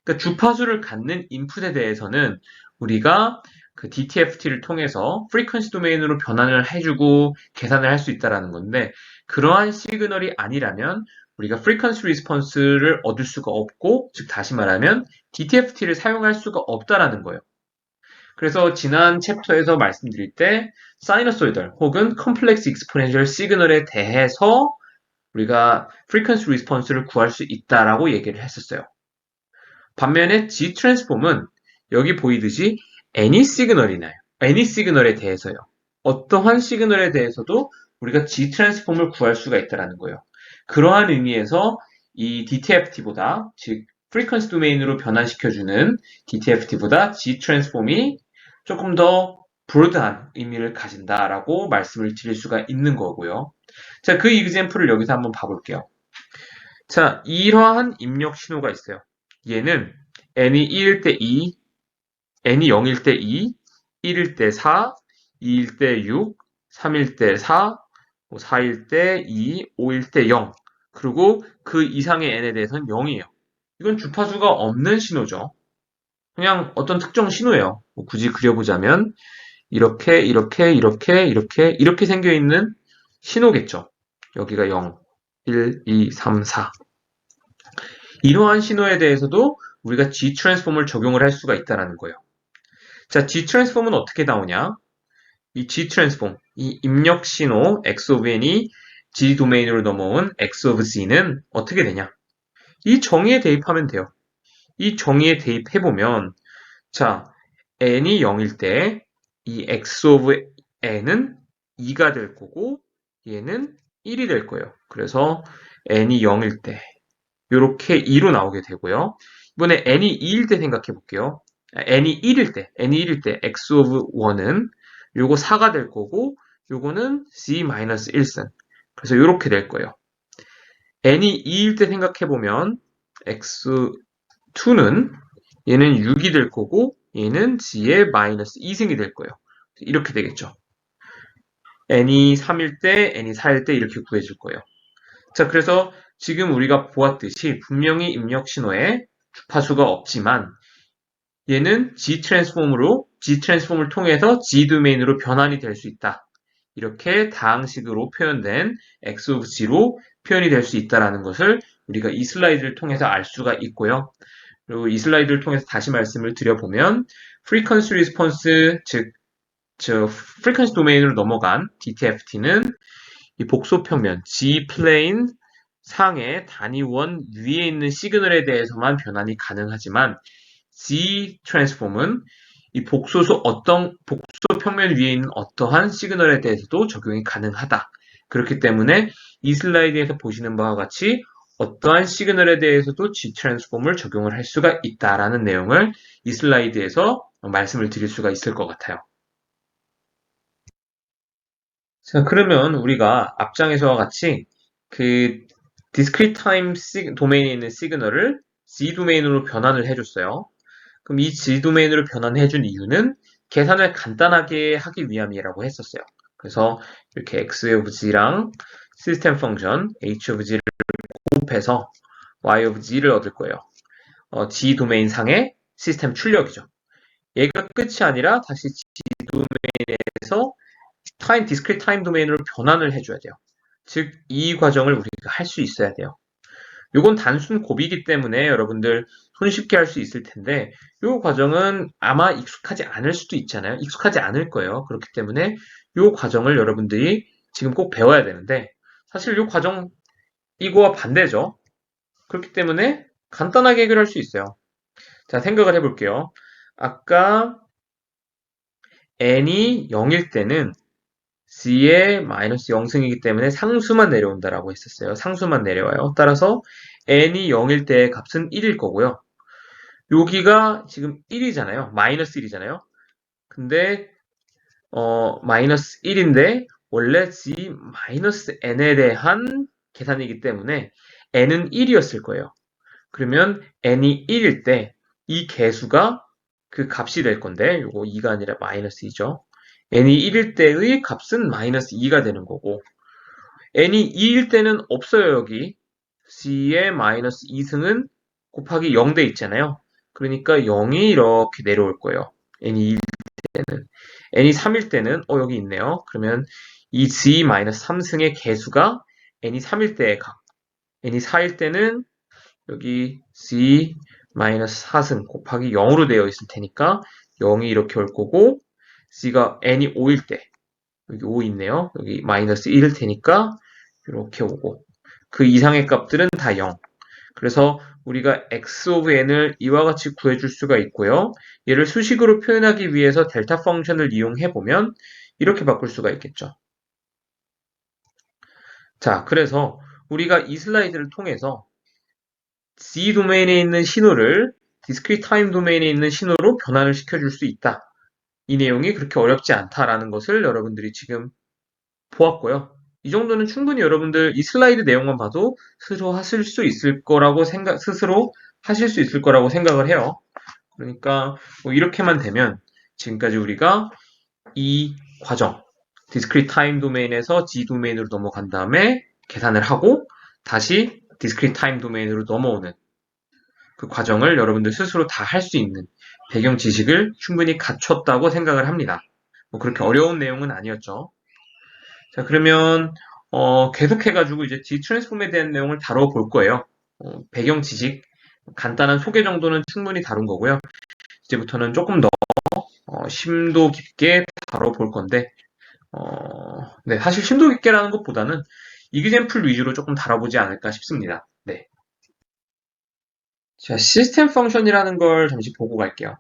그러니까 주파수를 갖는 인풋에 대해서는 우리가 그 DTFT를 통해서 프리퀀시 도메인으로 변환을 해주고 계산을 할 수 있다라는 건데 그러한 시그널이 아니라면 우리가 프리퀀시 리스폰스를 얻을 수가 없고 즉 다시 말하면 DTFT를 사용할 수가 없다라는 거예요. 그래서 지난 챕터에서 말씀드릴 때 사이너소이덜 혹은 컴플렉스 익스포넨셜 시그널에 대해서 우리가 프리퀀시 리스폰스를 구할 수 있다라고 얘기를 했었어요. 반면에 G 트랜스폼은 여기 보이듯이 any 시그널이나요. any 시그널에 대해서요. 어떠한 시그널에 대해서도 우리가 G 트랜스폼을 구할 수가 있다는 거예요. 그러한 의미에서 이 DTFT보다 즉 프리퀀시 도메인으로 변환시켜주는 DTFT보다 G 트랜스폼이 조금 더 브로드한 의미를 가진다라고 말씀을 드릴 수가 있는 거고요. 자, 그 이그젬플을 여기서 한번 봐볼게요. 자, 이러한 입력 신호가 있어요. 얘는 n이 1일 때 2, n이 0일 때 2, 1일 때 4, 2일 때 6, 3일 때 4, 4일 때 2, 5일 때 0. 그리고 그 이상의 n에 대해서는 0이에요. 이건 주파수가 없는 신호죠. 그냥 어떤 특정 신호예요. 굳이 그려보자면 이렇게 생겨 있는 신호겠죠. 여기가 0, 1, 2, 3, 4. 이러한 신호에 대해서도 우리가 G 트랜스폼을 적용을 할 수가 있다는 거예요. 자, G 트랜스폼은 어떻게 나오냐? 이 G 트랜스폼, 이 입력 신호 X of N이 G 도메인으로 넘어온 X of Z는 어떻게 되냐? 이 정의에 대입하면 돼요. 이 정의에 대입해보면, 자, N이 0일 때 이 X of N은 2가 될 거고, 얘는 1이 될 거예요. 그래서 N이 0일 때, 이렇게 2로 나오게 되고요. 이번에 n이 2일 때 생각해 볼게요. n이 1일 때, x of 1은 요거 4가 될 거고 요거는 z-1승. 그래서 이렇게 될 거예요. n이 2일 때 생각해 보면 x2는 얘는 6이 될 거고 얘는 g의 마이너스 2승이 될 거예요. 이렇게 되겠죠. n이 3일 때, n이 4일 때 이렇게 구해줄 거예요. 자, 그래서 지금 우리가 보았듯이 분명히 입력 신호에 주파수가 없지만 얘는 G 트랜스폼을 통해서 G 도메인으로 변환이 될 수 있다. 이렇게 다항식으로 표현된 X of G로 표현이 될 수 있다는 것을 우리가 이 슬라이드를 통해서 알 수가 있고요. 그리고 이 슬라이드를 통해서 다시 말씀을 드려보면 frequency response, 즉 frequency 도메인으로 넘어간 DTFT는 이 복소평면 G 플레인 상의 단위원 위에 있는 시그널에 대해서만 변환이 가능하지만 G 트랜스폼은 이 복소 평면 위에 있는 어떠한 시그널에 대해서도 적용이 가능하다. 그렇기 때문에 이 슬라이드에서 보시는 바와 같이 어떠한 시그널에 대해서도 G 트랜스폼을 적용을 할 수가 있다라는 내용을 이 슬라이드에서 말씀을 드릴 수가 있을 것 같아요. 자, 그러면 우리가 앞장에서와 같이 그 discrete time 도메인에 있는 시그널을 G 도메인으로 변환을 해줬어요. 그럼 이 G 도메인으로 변환해준 이유는 계산을 간단하게 하기 위함이라고 했었어요. 그래서 이렇게 X of G랑 시스템 펑션 H of G를 곱해서 Y of G를 얻을 거예요. G 도메인 상의 시스템 출력이죠. 얘가 끝이 아니라 다시 G 도메인에서 discrete time 도메인으로 변환을 해줘야 돼요. 즉, 이 과정을 우리가 할 수 있어야 돼요. 이건 단순 곱이기 때문에 여러분들 손쉽게 할 수 있을 텐데 이 과정은 아마 익숙하지 않을 수도 있잖아요. 익숙하지 않을 거예요. 그렇기 때문에 이 과정을 여러분들이 지금 꼭 배워야 되는데 사실 이 과정 이거와 반대죠. 그렇기 때문에 간단하게 해결할 수 있어요. 자, 생각을 해볼게요. 아까 n이 0일 때는 C의 마이너스 0승이기 때문에 상수만 내려온다라고 했었어요. 상수만 내려와요. 따라서 n이 0일 때 값은 1일 거고요. 여기가 지금 1이잖아요. 마이너스 1이잖아요. 근데 마이너스 1인데 원래 g 마이너스 n에 대한 계산이기 때문에 n은 1이었을 거예요. 그러면 n이 1일 때 이 개수가 그 값이 될 건데 요거 2가 아니라 마이너스 2죠. n이 1일 때의 값은 마이너스 2가 되는 거고 n이 2일 때는 없어요 여기. c의 마이너스 2승은 곱하기 0 돼 있잖아요. 그러니까 0이 이렇게 내려올 거예요. n이 2일 때는. n이 3일 때는 여기 있네요. 그러면 이 g-3승의 개수가 n이 3일 때의 값. n이 4일 때는 여기 g-4승 곱하기 0으로 되어 있을 테니까 0이 이렇게 올 거고 c가 n이 5일 때 여기 5 있네요. 여기 마이너스 1일 테니까 이렇게 오고 그 이상의 값들은 다 0. 그래서 우리가 x of n을 이와 같이 구해줄 수가 있고요. 얘를 수식으로 표현하기 위해서 델타 펑션을 이용해 보면 이렇게 바꿀 수가 있겠죠. 자, 그래서 우리가 이 슬라이드를 통해서 C 도메인에 있는 신호를 discrete time 도메인에 있는 신호로 변환을 시켜줄 수 있다. 이 내용이 그렇게 어렵지 않다라는 것을 여러분들이 지금 보았고요. 이 정도는 충분히 여러분들 이 슬라이드 내용만 봐도 스스로 하실 수 있을 거라고 생각을 해요. 그러니까 뭐 이렇게만 되면 지금까지 우리가 이 과정, discrete time 도메인에서 G 도메인으로 넘어간 다음에 계산을 하고 다시 discrete time 도메인으로 넘어오는 그 과정을 여러분들 스스로 다 할 수 있는 배경 지식을 충분히 갖췄다고 생각을 합니다. 뭐 그렇게 어려운 내용은 아니었죠. 자, 그러면 계속해가지고 이제 D 트랜스폼에 대한 내용을 다뤄볼 거예요. 배경 지식, 간단한 소개 정도는 충분히 다룬 거고요. 이제부터는 조금 더 심도 깊게 다뤄볼 건데, 네, 사실 심도 깊게라는 것보다는 이그젬플 위주로 조금 다뤄보지 않을까 싶습니다. 네. 자, 시스템 펑션이라는 걸 잠시 보고 갈게요.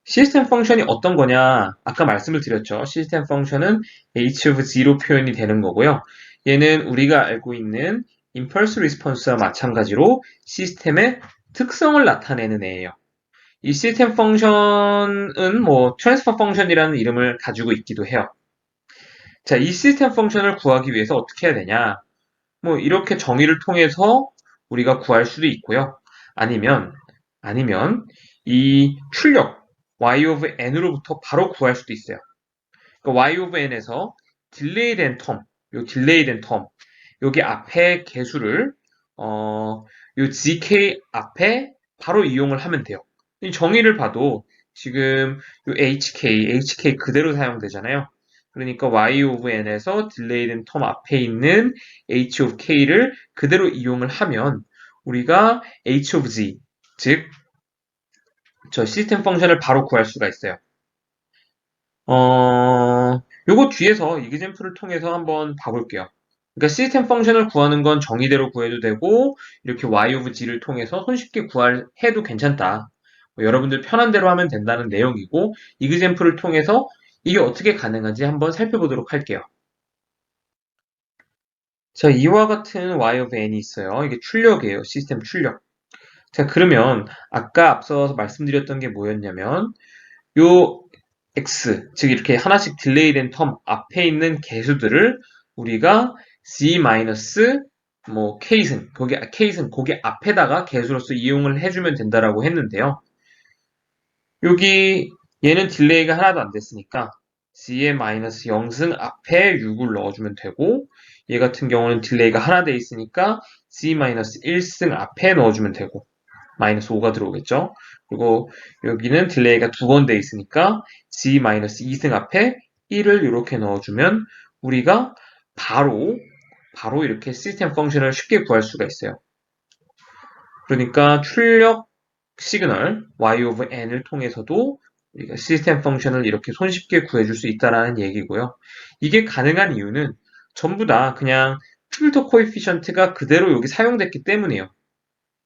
시스템 펑션이 어떤 거냐? 아까 말씀을 드렸죠. 시스템 펑션은 h of 0 표현이 되는 거고요. 얘는 우리가 알고 있는 impulse response와 마찬가지로 시스템의 특성을 나타내는 애예요. 이 시스템 펑션은 뭐 트랜스퍼 펑션이라는 이름을 가지고 있기도 해요. 자, 이 시스템 펑션을 구하기 위해서 어떻게 해야 되냐? 뭐 이렇게 정의를 통해서 우리가 구할 수도 있고요. 아니면 이 출력 y of n으로부터 바로 구할 수도 있어요. 그러니까 y of n에서 delayed n term, 요 delayed n term, 여기 앞에 개수를 요 gk 앞에 바로 이용을 하면 돼요. 이 정의를 봐도 지금 요 hk 그대로 사용되잖아요. 그러니까 y of n에서 delayed n term 앞에 있는 h of k를 그대로 이용을 하면 우리가 h of g, 즉 저 시스템 펑션을 바로 구할 수가 있어요. 요거 뒤에서 이그젬플을 통해서 한번 봐볼게요. 그러니까 시스템 펑션을 구하는 건 정의대로 구해도 되고 이렇게 y of g를 통해서 손쉽게 해도 괜찮다. 뭐 여러분들 편한 대로 하면 된다는 내용이고 이그젬플을 통해서 이게 어떻게 가능한지 한번 살펴보도록 할게요. 자, 이와 같은 y of n이 있어요. 이게 출력이에요. 시스템 출력. 자, 그러면 아까 앞서 말씀드렸던 게 뭐였냐면 요 x, 즉 이렇게 하나씩 딜레이된 텀 앞에 있는 개수들을 우리가 c 뭐 k승, 거기 앞에다가 개수로서 이용을 해주면 된다라고 했는데요. 여기 얘는 딜레이가 하나도 안 됐으니까 c의 마이너스 0승 앞에 6을 넣어주면 되고 얘 같은 경우는 딜레이가 하나 돼 있으니까 c 마이너스 1승 앞에 넣어주면 되고 마이너스 5가 들어오겠죠. 그리고 여기는 딜레이가 두 번 돼 있으니까 g-2승 앞에 1을 이렇게 넣어주면 우리가 바로 이렇게 시스템 펑션을 쉽게 구할 수가 있어요. 그러니까 출력 시그널 y of n을 통해서도 우리가 시스템 펑션을 이렇게 손쉽게 구해줄 수 있다는 얘기고요. 이게 가능한 이유는 전부 다 그냥 필터 코에피션트가 그대로 여기 사용됐기 때문이에요.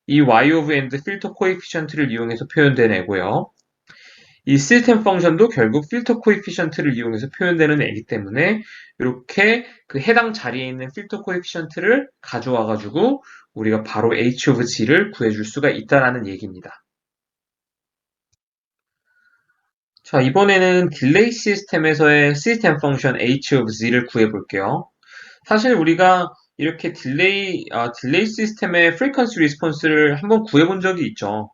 이 y of n 필터 코에피션트를 이용해서 표현된 애고요. 이 시스템 펑션도 결국 필터 코에피션트를 이용해서 표현되는 애이기 때문에 이렇게 그 해당 자리에 있는 필터 코에피션트를 가져와 가지고 우리가 바로 h of g를 구해줄 수가 있다라는 얘기입니다. 자, 이번에는 딜레이 시스템에서의 시스템 펑션 h of z를 구해볼게요. 사실 우리가 이렇게 딜레이 시스템의 frequency response를 한번 구해본 적이 있죠.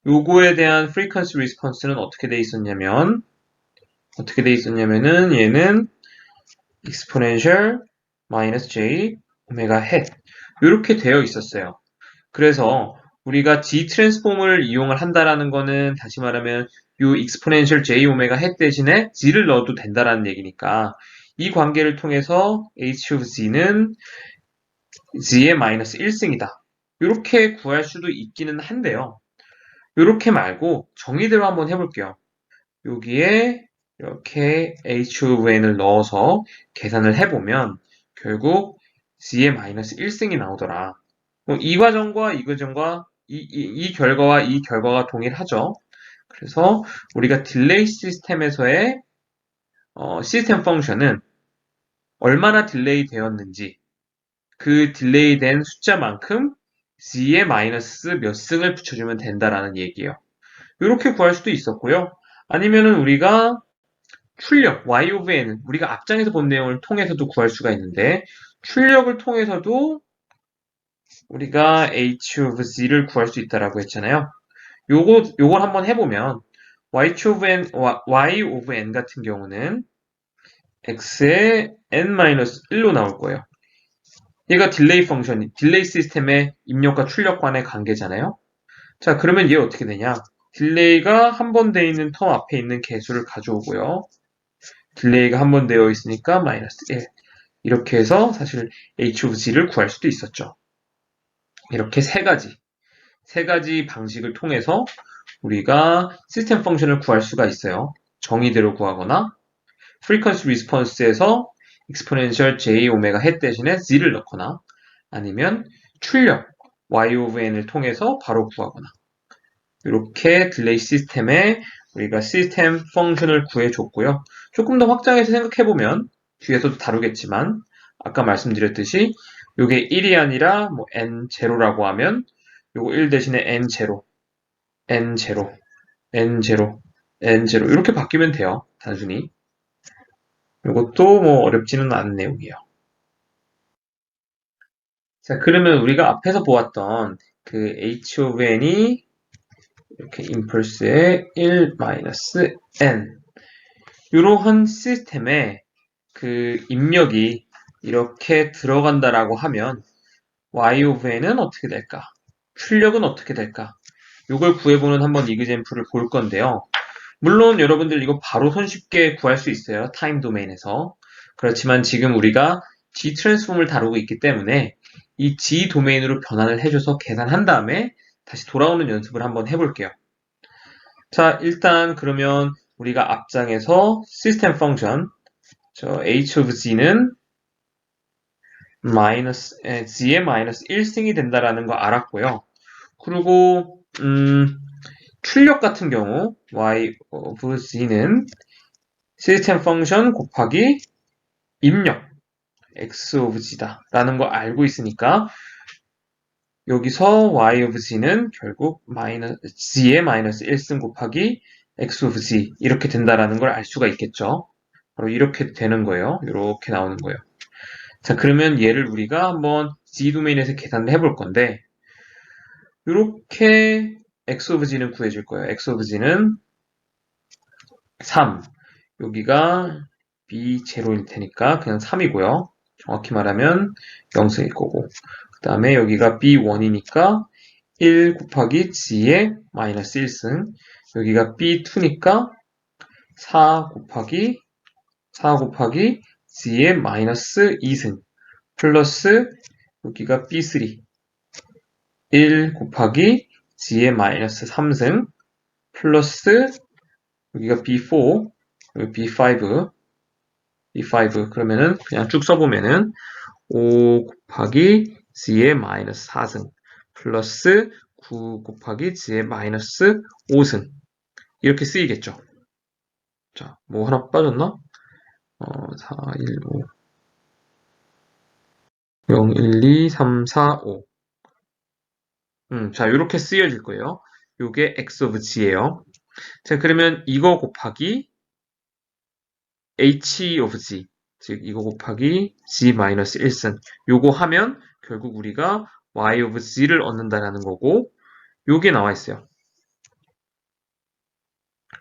요거에 대한 frequency response는 어떻게 돼 있었냐면은 얘는 exponential minus j 오메가 hat 이렇게 되어 있었어요. 그래서 우리가 G 트랜스폼을 이용을 한다라는 거는 다시 말하면 요 exponential j 오메가 hat 대신에 g를 넣어도 된다라는 얘기니까 이 관계를 통해서 h of g는 g의 마이너스 1승이다. 이렇게 구할 수도 있기는 한데요. 이렇게 말고 정의대로 한번 해볼게요. 여기에 이렇게 h of n을 넣어서 계산을 해보면 결국 g의 마이너스 1승이 나오더라. 이 과정과 이 과정과 이 결과와 이 결과가 동일하죠. 그래서 우리가 딜레이 시스템에서의 시스템 펑션은 얼마나 딜레이 되었는지 그 딜레이 된 숫자만큼 g의 마이너스 몇 승을 붙여주면 된다라는 얘기예요. 이렇게 구할 수도 있었고요. 아니면은 우리가 출력 y of n 우리가 앞장에서 본 내용을 통해서도 구할 수가 있는데 출력을 통해서도 우리가 h of z를 구할 수 있다라고 했잖아요. 요걸 한번 해보면 y of n 같은 경우는 x의 n-1로 나올 거예요. 얘가 딜레이 시스템의 입력과 출력 간의 관계잖아요. 자, 그러면 얘 어떻게 되냐? 딜레이가 한 번 돼 있는 텀 앞에 있는 개수를 가져오고요. 딜레이가 한 번 되어 있으니까 마이너스 1. 이렇게 해서 사실 h of g를 구할 수도 있었죠. 이렇게 세 가지 방식을 통해서 우리가 시스템 펑션을 구할 수가 있어요. 정의대로 구하거나 frequency response에서 exponential j 오메가 hat 대신에 z를 넣거나 아니면 출력 y of n을 통해서 바로 구하거나 이렇게 딜레이 시스템에 우리가 시스템 펑션을 구해줬고요. 조금 더 확장해서 생각해보면 뒤에서도 다루겠지만 아까 말씀드렸듯이 이게 1이 아니라 뭐 n0라고 하면 요거 1 대신에 n0, n0, n0, n0 이렇게 바뀌면 돼요. 단순히. 이것도 뭐 어렵지는 않은 내용이에요. 자, 그러면 우리가 앞에서 보았던 그 h of n이 이렇게 임펄스의 1 마이너스 n 이러한 시스템에 그 입력이 이렇게 들어간다라고 하면 y of n은 어떻게 될까? 출력은 어떻게 될까? 이걸 구해보는 한번 이그젬플을 볼 건데요. 물론 여러분들 이거 바로 손쉽게 구할 수 있어요. 타임 도메인에서. 그렇지만 지금 우리가 G 트랜스폼을 다루고 있기 때문에 이 G 도메인으로 변환을 해줘서 계산한 다음에 다시 돌아오는 연습을 한번 해볼게요. 자, 일단 그러면 우리가 앞장에서 시스템 펑션 h of g는 g의 마이너스 1승이 된다라는 거 알았고요. 그리고 출력 같은 경우 y of g는 시스템 펑션 곱하기 입력 x of g다 라는 거 알고 있으니까 여기서 y of g는 결국 g의 마이너스 1승 곱하기 x of g 이렇게 된다라는 걸 알 수가 있겠죠. 바로 이렇게 되는 거예요. 이렇게 나오는 거예요. 자, 그러면 얘를 우리가 한번 g 도메인에서 계산을 해볼 건데 이렇게 x of g는 구해줄 거예요. x of g는 3 여기가 b0일 테니까 그냥 3이고요. 정확히 말하면 0승일 거고 그 다음에 여기가 b1이니까 1 곱하기 g의 마이너스 1승 여기가 b2니까 4 곱하기 g의 마이너스 2승 플러스 여기가 b3 1 곱하기 g의 마이너스 3승 플러스 여기가 b4 여기 b5 그러면은 그냥 쭉 써보면은 5 곱하기 g의 마이너스 4승 플러스 9 곱하기 g의 마이너스 5승 이렇게 쓰이겠죠. 자, 뭐 하나 빠졌나? 4, 1, 5 0, 1, 2, 3, 4, 5 자, 이렇게 쓰여질 거예요. 요게 x of g예요. 자, 그러면 이거 곱하기 h of z, 즉 이거 곱하기 z-1승. 요거 하면 결국 우리가 y of z를 얻는다라는 거고, 요게 나와 있어요.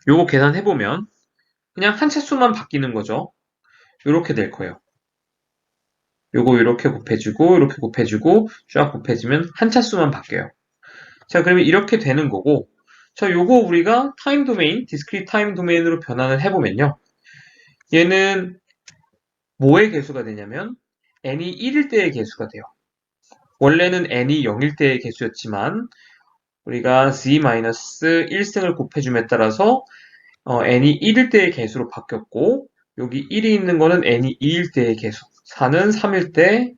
요거 계산해보면 그냥 한 차수만 바뀌는 거죠. 요렇게 될 거예요. 요거 이렇게 곱해주고 이렇게 곱해주고 쫙 곱해지면 한 차수만 바뀌어요. 자, 그러면 이렇게 되는 거고, 자, 요거 우리가 타임 도메인, 디스크리트 타임 도메인으로 변환을 해보면요. 얘는 뭐의 개수가 되냐면 n이 1일 때의 개수가 돼요. 원래는 n이 0일 때의 개수였지만 우리가 z-1승을 곱해줌에 따라서 n이 1일 때의 개수로 바뀌었고, 여기 1이 있는 거는 n이 2일 때의 개수, 4는 3일 때,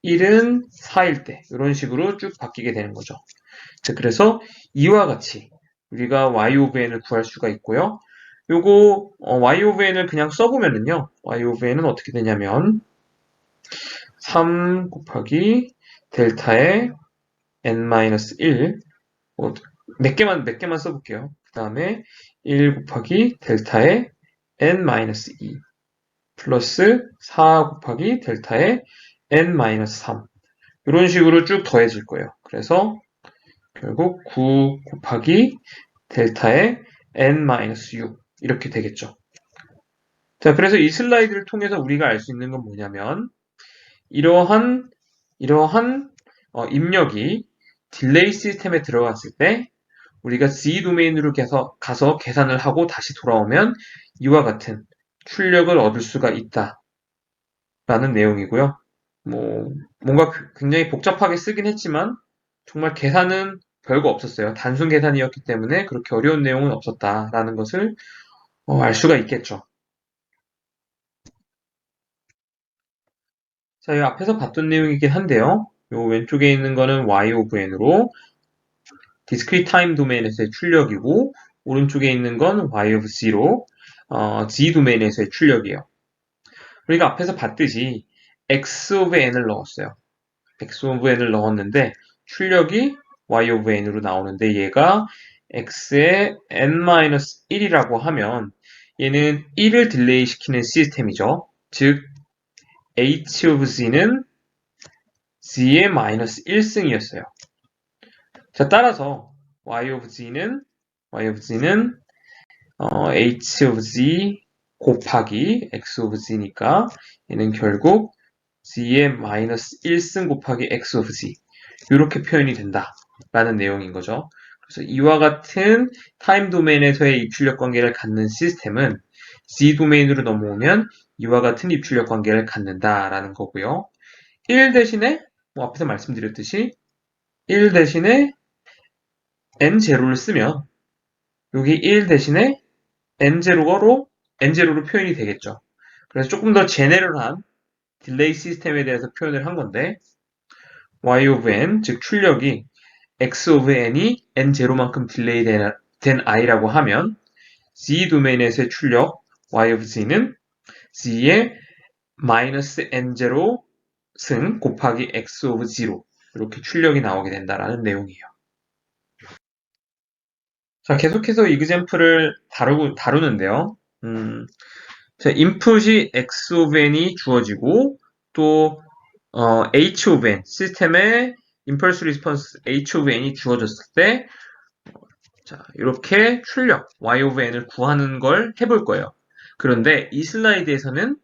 1은 4일 때, 이런 식으로 쭉 바뀌게 되는 거죠. 자, 그래서 이와 같이 우리가 y of n을 구할 수가 있고요. 요거 y of n을 그냥 써보면은요, y of n은 어떻게 되냐면 3 곱하기 델타의 n-1, 몇 개만 써볼게요. 그 다음에 1 곱하기 델타의 n-2 플러스 4 곱하기 델타의 n-3 이런 식으로 쭉 더해질 거예요. 그래서 결국 9 곱하기 델타의 n-6 이렇게 되겠죠. 자, 그래서 이 슬라이드를 통해서 우리가 알 수 있는 건 뭐냐면 이러한 입력이 딜레이 시스템에 들어갔을 때 우리가 Z 도메인으로 가서 계산을 하고 다시 돌아오면 이와 같은 출력을 얻을 수가 있다라는 내용이고요. 뭔가 굉장히 복잡하게 쓰긴 했지만 정말 계산은 별거 없었어요. 단순 계산이었기 때문에 그렇게 어려운 내용은 없었다라는 것을 알 수가 있겠죠. 자, 이 앞에서 봤던 내용이긴 한데요. 요 왼쪽에 있는 거는 y of n으로 discrete time 도메인에서의 출력이고 오른쪽에 있는 건 y of z로 z 도메인에서의 출력이에요. 우리가 앞에서 봤듯이 x of n을 넣었어요. x of n을 넣었는데 출력이 y of n으로 나오는데 얘가 x의 n-1이라고 하면 얘는 1을 딜레이 시키는 시스템이죠. 즉 h of z는 z의 마이너스 1승이었어요. 자, 따라서 y of z는 h of z 곱하기 x of z니까 얘는 결국 z의 마이너스 1승 곱하기 x of z 이렇게 표현이 된다라는 내용인 거죠. 그래서 이와 같은 타임 도메인에서의 입출력 관계를 갖는 시스템은 z 도메인으로 넘어오면 이와 같은 입출력 관계를 갖는다라는 거고요. 1 대신에 앞에서 말씀드렸듯이 1 대신에 n0를 쓰면 여기 1 대신에 n0로 표현이 되겠죠. 그래서 조금 더 제네럴한 딜레이 시스템에 대해서 표현을 한 건데 y of n, 즉 출력이 x of n이 n0만큼 딜레이 된 i라고 하면 z 도메인에서의 출력 y of z는 z의 마이너스 n0 승 곱하기 x of 0 이렇게 출력이 나오게 된다라는 내용이에요. 자, 계속해서 이그젬플을 다루는데요. 자, 인풋이 x of n이 주어지고 또 h of n 시스템의 impulse response h of n이 주어졌을 때 자, 이렇게 출력 y of n을 구하는 걸 해볼 거예요. 그런데 이 슬라이드에서는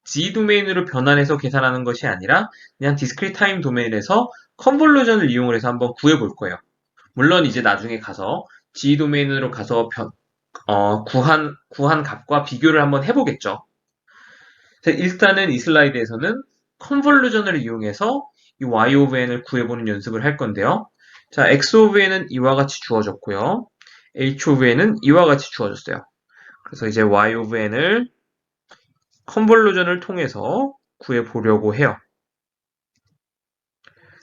G 도메인으로 변환해서 계산하는 것이 아니라 그냥 디스크리트 타임 도메인에서 컨볼루전을 이용을 해서 한번 구해볼 거예요. 물론 이제 나중에 가서 G 도메인으로 가서 구한 값과 비교를 한번 해보겠죠. 자, 일단은 이 슬라이드에서는 컨볼루전을 이용해서 이 y of n을 구해보는 연습을 할 건데요. 자, x of n은 이와 같이 주어졌고요. h of n은 이와 같이 주어졌어요. 그래서 이제 y of n을 컨볼루전을 통해서 구해보려고 해요.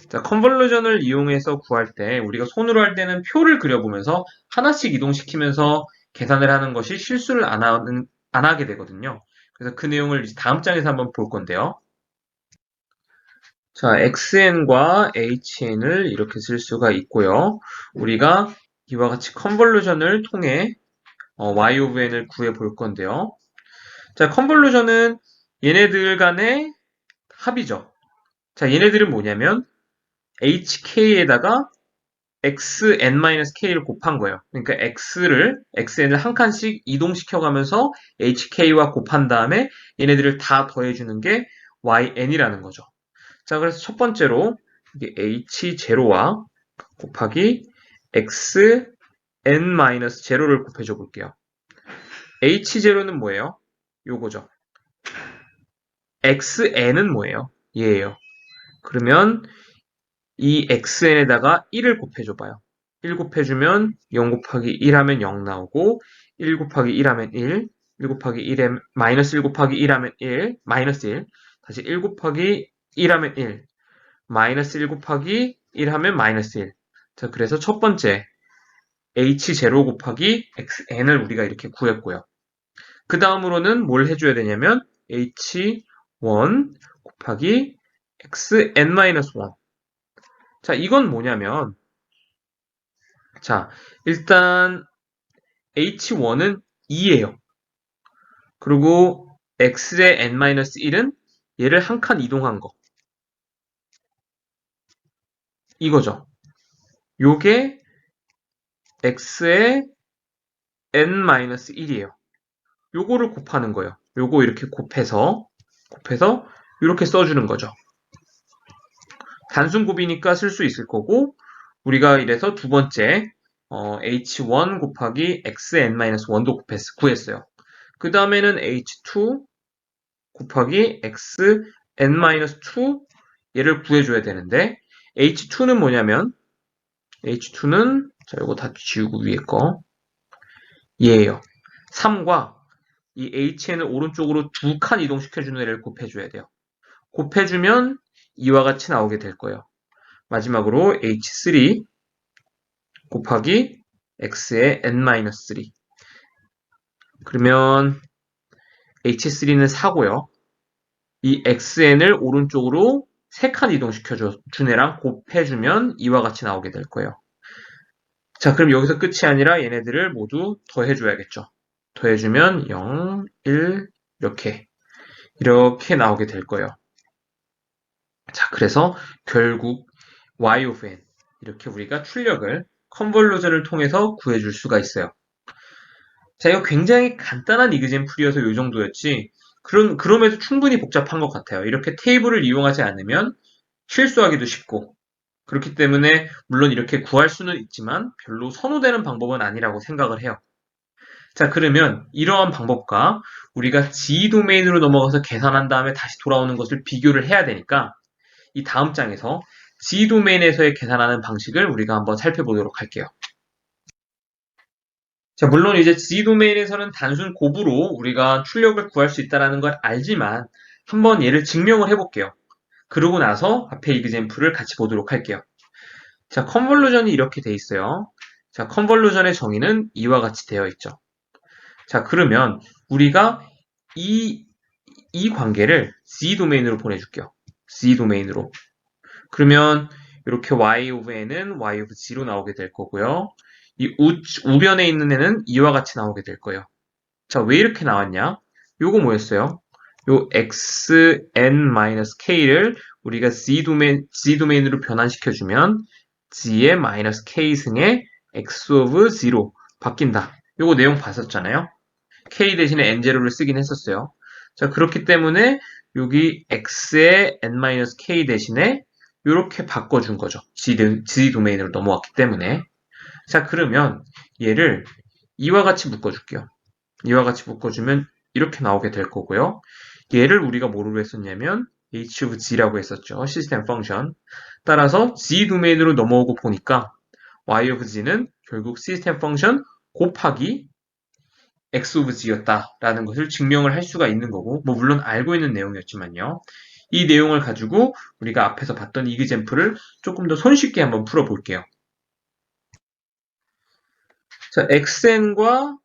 자, 컨볼루전을 이용해서 구할 때 우리가 손으로 할 때는 표를 그려보면서 하나씩 이동시키면서 계산을 하는 것이 실수를 안 하게 되거든요. 그래서 그 내용을 다음 장에서 한번 볼 건데요. 자, xn과 hn을 이렇게 쓸 수가 있고요. 우리가 이와 같이 컨볼루전을 통해 y of n을 구해 볼 건데요. 자, 컨볼루션은 얘네들 간의 합이죠. 자, 얘네들은 뭐냐면 hk에다가 xn-k를 곱한 거예요. 그러니까 xn을 한 칸씩 이동시켜가면서 hk와 곱한 다음에 얘네들을 다 더해주는 게 yn이라는 거죠. 자, 그래서 첫 번째로 이게 h0와 곱하기 xn-0를 곱해줘 볼게요. h0는 뭐예요? 요거죠. xn은 뭐예요? 얘예요. 그러면 이 xn에다가 1을 곱해줘봐요. 1 곱해주면 0 곱하기 1 하면 0 나오고 1 곱하기 1 하면 1, 1 곱하기 1에 마이너스 1 곱하기 1 하면 1, 마이너스 1, 다시 1 곱하기 1 하면 1, 마이너스 1 곱하기 1 하면 마이너스 1. 자, 그래서 첫 번째 h0 곱하기 xn을 우리가 이렇게 구했고요. 그 다음으로는 뭘 해줘야 되냐면 h1 곱하기 xn-1. 자, 이건 뭐냐면 자, 일단 h1은 2예요. 그리고 x의 n-1은 얘를 한 칸 이동한 거. 이거죠. 요게 x의 n-1이에요. 요거를 곱하는 거예요. 요거 이렇게 곱해서 이렇게 써주는 거죠. 단순 곱이니까 쓸 수 있을 거고 우리가 이래서 두 번째 h1 곱하기 xn-1도 구했어요. 그 다음에는 h2 곱하기 xn-2 얘를 구해줘야 되는데 h2는 뭐냐면 h2는 자 이거 다 지우고 위에 거 얘예요. 3과 이hn을 오른쪽으로 두 칸 이동시켜주는 애를 곱해줘야 돼요. 곱해주면 이와 같이 나오게 될 거예요. 마지막으로 h3 곱하기 x의 n-3 그러면 h3는 4고요. 이 xn을 오른쪽으로 3칸 이동시켜준 애랑 곱해주면 이와 같이 나오게 될 거예요. 자, 그럼 여기서 끝이 아니라 얘네들을 모두 더해줘야겠죠. 더해주면 0, 1 이렇게 나오게 될 거예요. 자, 그래서 결국 y of n 이렇게 우리가 출력을 컨볼루션을 통해서 구해줄 수가 있어요. 자, 이거 굉장히 간단한 이그젠플이어서 이 정도였지. 그럼에도 충분히 복잡한 것 같아요. 이렇게 테이블을 이용하지 않으면 실수하기도 쉽고, 그렇기 때문에 물론 이렇게 구할 수는 있지만 별로 선호되는 방법은 아니라고 생각을 해요. 자, 그러면 이러한 방법과 우리가 G 도메인으로 넘어가서 계산한 다음에 다시 돌아오는 것을 비교를 해야 되니까 이 다음 장에서 G 도메인에서의 계산하는 방식을 우리가 한번 살펴보도록 할게요. 자, 물론 이제 G 도메인에서는 단순 곱으로 우리가 출력을 구할 수 있다는 걸 알지만 한번 얘를 증명을 해볼게요. 그러고 나서 앞에 이그젠플을 같이 보도록 할게요. 자, 컨볼루션이 이렇게 돼 있어요. 자, 컨볼루션의 정의는 이와 같이 되어 있죠. 자, 그러면 우리가 이 관계를 Z 도메인으로 보내줄게요. Z 도메인으로. 그러면 이렇게 y of n은 y of g로 나오게 될 거고요. 이 우변에 있는 애는 이와 같이 나오게 될 거예요. 자, 왜 이렇게 나왔냐? 요거 뭐였어요? 요 xn-k를 우리가 z 도메인으로 변환시켜주면 g의 마이너스 k 승의 x of 0 바뀐다. 요거 내용 봤었잖아요. k 대신에 n0를 쓰긴 했었어요. 자, 그렇기 때문에 여기 x의 n-k 대신에 이렇게 바꿔준 거죠. G 도메인으로 넘어왔기 때문에. 자, 그러면 얘를 이와 같이 묶어줄게요. 이와 같이 묶어주면 이렇게 나오게 될 거고요. 얘를 우리가 뭐로 했었냐면 h of g라고 했었죠. 시스템 펑션. 따라서 G 도메인으로 넘어오고 보니까 y of g는 결국 시스템 펑션 곱하기 x of g였다라는 것을 증명을 할 수가 있는 거고, 뭐 물론 알고 있는 내용이었지만요. 이 내용을 가지고 우리가 앞에서 봤던 이그젠플을 조금 더 손쉽게 한번 풀어볼게요. 자, xn과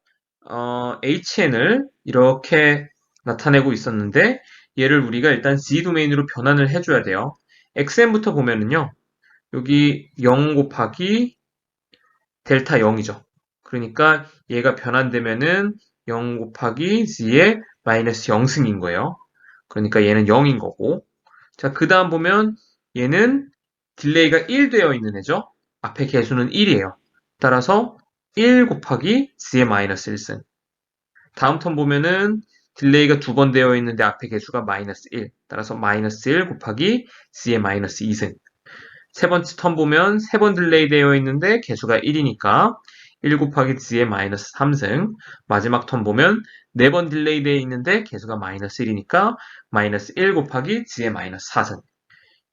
hn을 이렇게 나타내고 있었는데 얘를 우리가 일단 z 도메인으로 변환을 해줘야 돼요. xn부터 보면은요. 여기 0 곱하기 델타 0이죠. 그러니까 얘가 변환되면은 0 곱하기 z의 마이너스 0승인 거예요. 그러니까 얘는 0인 거고. 자, 그 다음 보면 얘는 딜레이가 1 되어 있는 애죠. 앞에 개수는 1이에요. 따라서 1 곱하기 z의 마이너스 1승. 다음 턴 보면은 딜레이가 2번 되어 있는데 앞에 개수가 마이너스 1. 따라서 마이너스 1 곱하기 z의 마이너스 2승. 세 번째 턴 보면 3번 딜레이 되어 있는데 개수가 1이니까 1 곱하기 z의 마이너스 3승. 마지막 턴 보면 4번 딜레이 되어 있는데 개수가 마이너스 1이니까 마이너스 1 곱하기 z의 마이너스 4승.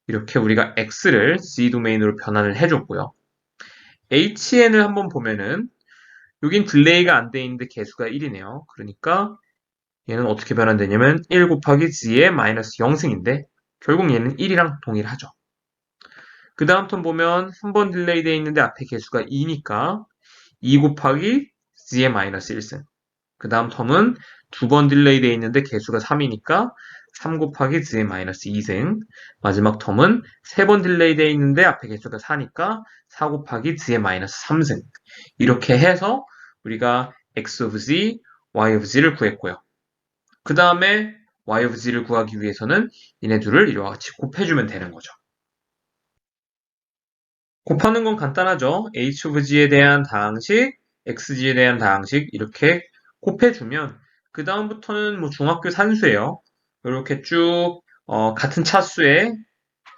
이렇게 우리가 x를 z 도메인으로 변환을 해줬고요. hn을 한번 보면은 여긴 딜레이가 안 돼 있는데 개수가 1이네요. 그러니까 얘는 어떻게 변환되냐면 1 곱하기 z의 마이너스 0승인데 결국 얘는 1이랑 동일하죠. 그 다음 턴 보면 한 번 딜레이 되어 있는데 앞에 개수가 2니까 2 곱하기 z의 마이너스 1승. 그 다음 텀은 2번 딜레이 되어 있는데 개수가 3이니까 3 곱하기 z의 마이너스 2승. 마지막 텀은 3번 딜레이 되어 있는데 앞에 개수가 4니까 4 곱하기 z의 마이너스 3승. 이렇게 해서 우리가 x of z, y of z를 구했고요. 그 다음에 y of z를 구하기 위해서는 얘네 둘을 이와 같이 곱해주면 되는 거죠. 곱하는 건 간단하죠. h of g에 대한 다항식, xg에 대한 다항식 이렇게 곱해주면 그 다음부터는 뭐 중학교 산수예요. 이렇게 쭉 같은 차수의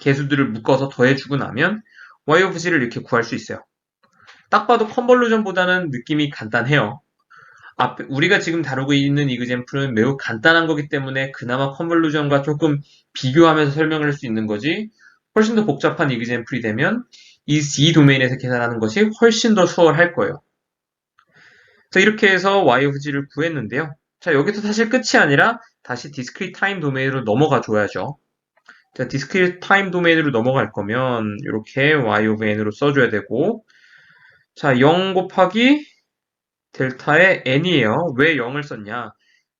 개수들을 묶어서 더해주고 나면 y of g를 이렇게 구할 수 있어요. 딱 봐도 컨볼루션보다는 느낌이 간단해요. 우리가 지금 다루고 있는 이그젬플은 매우 간단한 거기 때문에 그나마 컨볼루션과 조금 비교하면서 설명을 할 수 있는 거지 훨씬 더 복잡한 이그젬플이 되면 이 C 도메인에서 계산하는 것이 훨씬 더 수월할 거예요. 자, 이렇게 해서 y of g를 구했는데요. 자, 여기서 사실 끝이 아니라 다시 discrete time 도메인으로 넘어가 줘야죠. 자, discrete time 도메인으로 넘어갈 거면 이렇게 y of n으로 써줘야 되고 자, 0 곱하기 델타의 n이에요. 왜 0을 썼냐?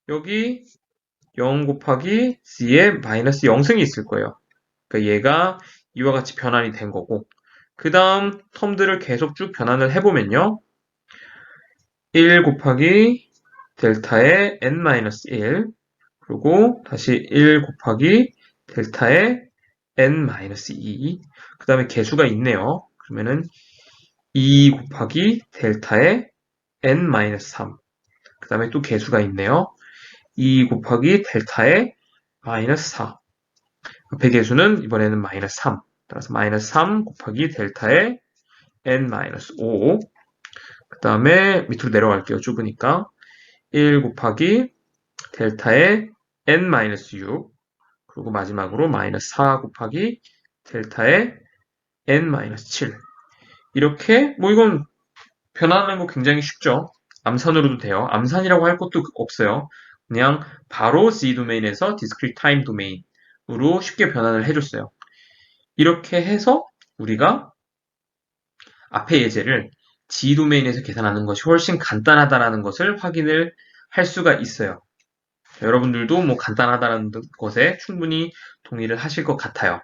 여기 0 곱하기 z의 마이너스 0승이 있을 거예요. 그러니까 얘가 이와 같이 변환이 된 거고 그 다음 텀들을 계속 쭉 변환을 해보면요. 1 곱하기 델타의 n-1 그리고 다시 1 곱하기 델타의 n-2 그 다음에 개수가 있네요. 그러면은 2 곱하기 델타의 n-3 그 다음에 또 개수가 있네요. 2 곱하기 델타의 마이너스 4 앞에 개수는 이번에는 마이너스 3 따라서 마이너스 3 곱하기 델타의 n-5 그 다음에 밑으로 내려갈게요. 좁으니까 1 곱하기 델타의 n-6 그리고 마지막으로 마이너스 4 곱하기 델타의 n-7 이렇게 뭐 이건 변환하는 거 굉장히 쉽죠. 암산으로도 돼요. 암산이라고 할 것도 없어요. 그냥 바로 Z 도메인에서 discrete time 도메인으로 쉽게 변환을 해줬어요. 이렇게 해서 우리가 앞의 예제를 G 도메인에서 계산하는 것이 훨씬 간단하다는 것을 확인을 할 수가 있어요. 여러분들도 뭐 간단하다는 것에 충분히 동의를 하실 것 같아요.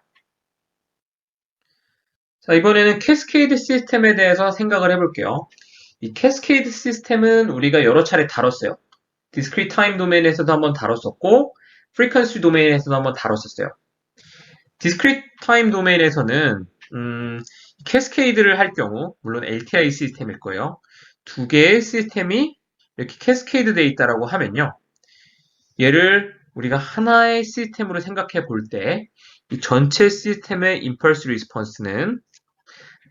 자, 이번에는 캐스케이드 시스템에 대해서 생각을 해볼게요. 이 캐스케이드 시스템은 우리가 여러 차례 다뤘어요. discrete time 도메인에서도 한번 다뤘었고, frequency 도메인에서도 한번 다뤘었어요. discrete time 도메인에서는 캐스케이드를 할 경우, 물론 LTI 시스템일 거예요. 두 개의 시스템이 이렇게 캐스케이드 되어 있다라고 하면요. 얘를 우리가 하나의 시스템으로 생각해 볼 때, 이 전체 시스템의 impulse response는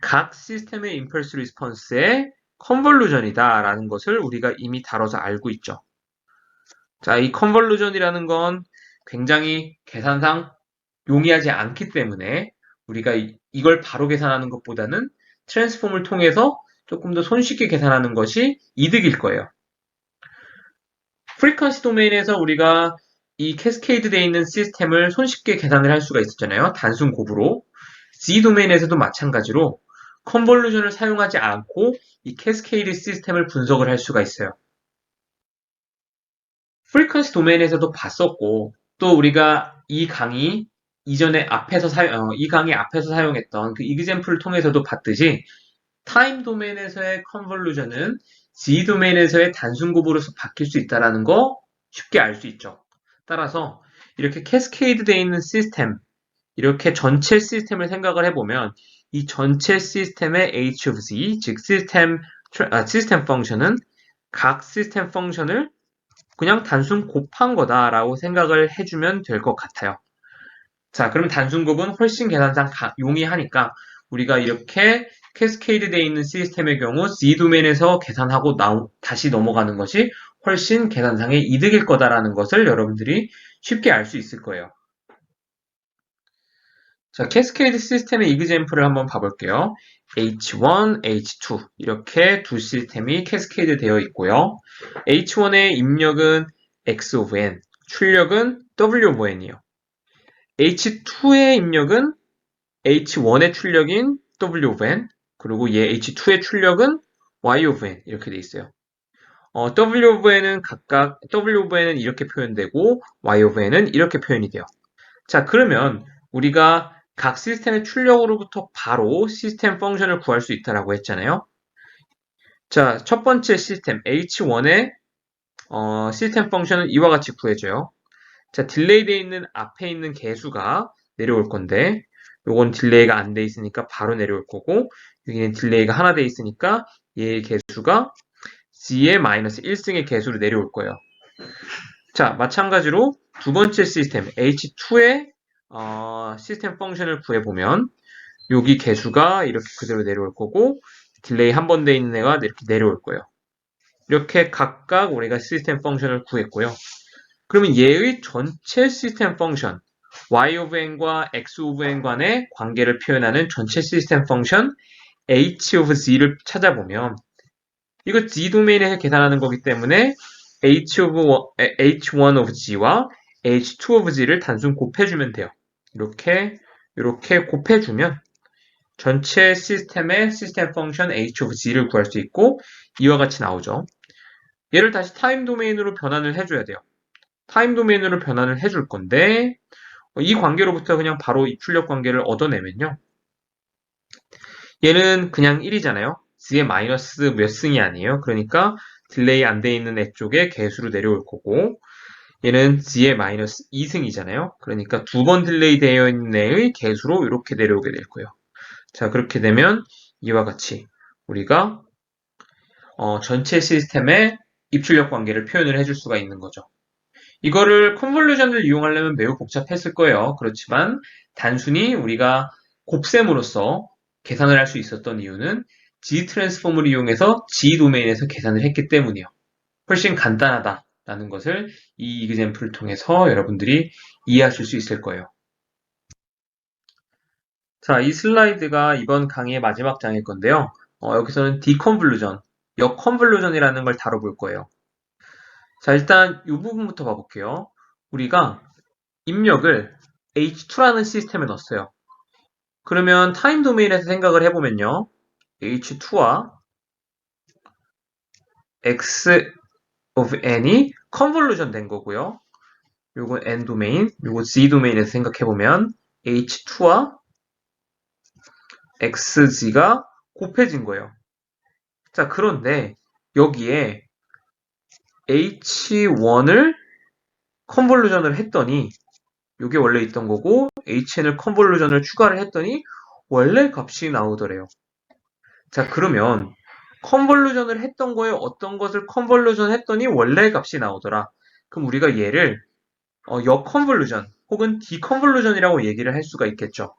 각 시스템의 impulse response의 컨볼루전이다라는 것을 우리가 이미 다뤄서 알고 있죠. 자, 이 컨볼루전이라는 건 굉장히 계산상 용이하지 않기 때문에 우리가 이걸 바로 계산하는 것보다는 트랜스폼을 통해서 조금 더 손쉽게 계산하는 것이 이득일 거예요. 프리퀀시 도메인에서 우리가 이 캐스케이드 되어 있는 시스템을 손쉽게 계산을 할 수가 있었잖아요. 단순 곱으로. Z 도메인에서도 마찬가지로 컨볼루션을 사용하지 않고 이 캐스케이드 시스템을 분석을 할 수가 있어요. 프리퀀시 도메인에서도 봤었고 또 우리가 이 강의 이전에 이 강의 앞에서 사용했던 그 이그젬플을 통해서도 봤듯이 타임 도메인에서의 컨볼루션은 Z 도메인에서의 단순 곱으로서 바뀔 수 있다는 거 쉽게 알 수 있죠. 따라서 이렇게 캐스케이드 되어 있는 시스템, 이렇게 전체 시스템을 생각을 해보면 이 전체 시스템의 H of Z, 즉 시스템 펑션은 각 시스템 펑션을 그냥 단순 곱한 거다라고 생각을 해주면 될 것 같아요. 자, 그럼 단순곱은 훨씬 계산상 용이하니까 우리가 이렇게 캐스케이드 되어 있는 시스템의 경우 Z 도메인에서 계산하고 다시 넘어가는 것이 훨씬 계산상의 이득일 거다라는 것을 여러분들이 쉽게 알 수 있을 거예요. 자, 캐스케이드 시스템의 이그젬플을 한번 봐볼게요. H1, H2 이렇게 두 시스템이 캐스케이드 되어 있고요. H1의 입력은 X of N, 출력은 W of N이요. H2의 입력은 H1의 출력인 W of N, 그리고 얘 H2의 출력은 Y of N 이렇게 돼 있어요. W of N은 각각 W of N은 이렇게 표현되고 Y of N은 이렇게 표현이 돼요. 자, 그러면 우리가 각 시스템의 출력으로부터 바로 시스템 펑션을 구할 수 있다라고 했잖아요. 자, 첫 번째 시스템 H1의 시스템 펑션은 이와 같이 구해져요. 자, 딜레이 되어 있는 앞에 있는 개수가 내려올 건데 요건 딜레이가 안 돼 있으니까 바로 내려올 거고 여기는 딜레이가 하나 돼 있으니까 얘의 개수가 G의 마이너스 1승의 개수로 내려올 거예요. 자, 마찬가지로 두 번째 시스템 H2의 시스템 펑션을 구해보면 여기 개수가 이렇게 그대로 내려올 거고 딜레이 한 번 돼 있는 애가 이렇게 내려올 거예요. 이렇게 각각 우리가 시스템 펑션을 구했고요. 그러면 얘의 전체 시스템 펑션 y of n과 x of n 간의 관계를 표현하는 전체 시스템 펑션 h of z를 찾아보면 이거 z 도메인에서 계산하는 거기 때문에 h1 of g와 h2 of g를 단순 곱해주면 돼요. 이렇게 곱해주면 전체 시스템의 시스템 펑션 h of g를 구할 수 있고 이와 같이 나오죠. 얘를 다시 타임 도메인으로 변환을 해줘야 돼요. 타임 도메인으로 변환을 해줄 건데 이 관계로부터 그냥 바로 이 출력 관계를 얻어내면요. 얘는 그냥 1이잖아요. Z의 마이너스 몇 승이 아니에요. 그러니까 딜레이 안 돼 있는 애 쪽에 개수로 내려올 거고 얘는 Z의 마이너스 2승이잖아요. 그러니까 두 번 딜레이 되어 있는 애의 개수로 이렇게 내려오게 될 거예요. 자, 그렇게 되면 이와 같이 우리가 전체 시스템의 입출력 관계를 표현을 해줄 수가 있는 거죠. 이거를 컨볼루션을 이용하려면 매우 복잡했을 거예요. 그렇지만 단순히 우리가 곱셈으로써 계산을 할 수 있었던 이유는 G 트랜스폼을 이용해서 G 도메인에서 계산을 했기 때문이에요. 훨씬 간단하다라는 것을 이 이그젬플을 통해서 여러분들이 이해하실 수 있을 거예요. 자, 이 슬라이드가 이번 강의의 마지막 장일 건데요. 여기서는 디컨볼루션, 역컨볼루션이라는 걸 다뤄볼 거예요. 자, 일단 이 부분부터 봐볼게요. 우리가 입력을 H2라는 시스템에 넣었어요. 그러면 타임 도메인에서 생각을 해보면요. H2와 X of n이 컨볼루션 된 거고요. 요건 N 도메인, 요거 Z 도메인에서 생각해보면 H2와 XG가 곱해진 거예요. 자, 그런데 여기에 H1을 컨볼루션을 했더니 이게 원래 있던 거고 HN을 컨볼루션을 추가를 했더니 원래 값이 나오더래요. 자, 그러면 컨볼루션을 했던 거에 어떤 것을 컨볼루션 했더니 원래 값이 나오더라. 그럼 우리가 얘를 역컨볼루션 혹은 디컨볼루션이라고 얘기를 할 수가 있겠죠.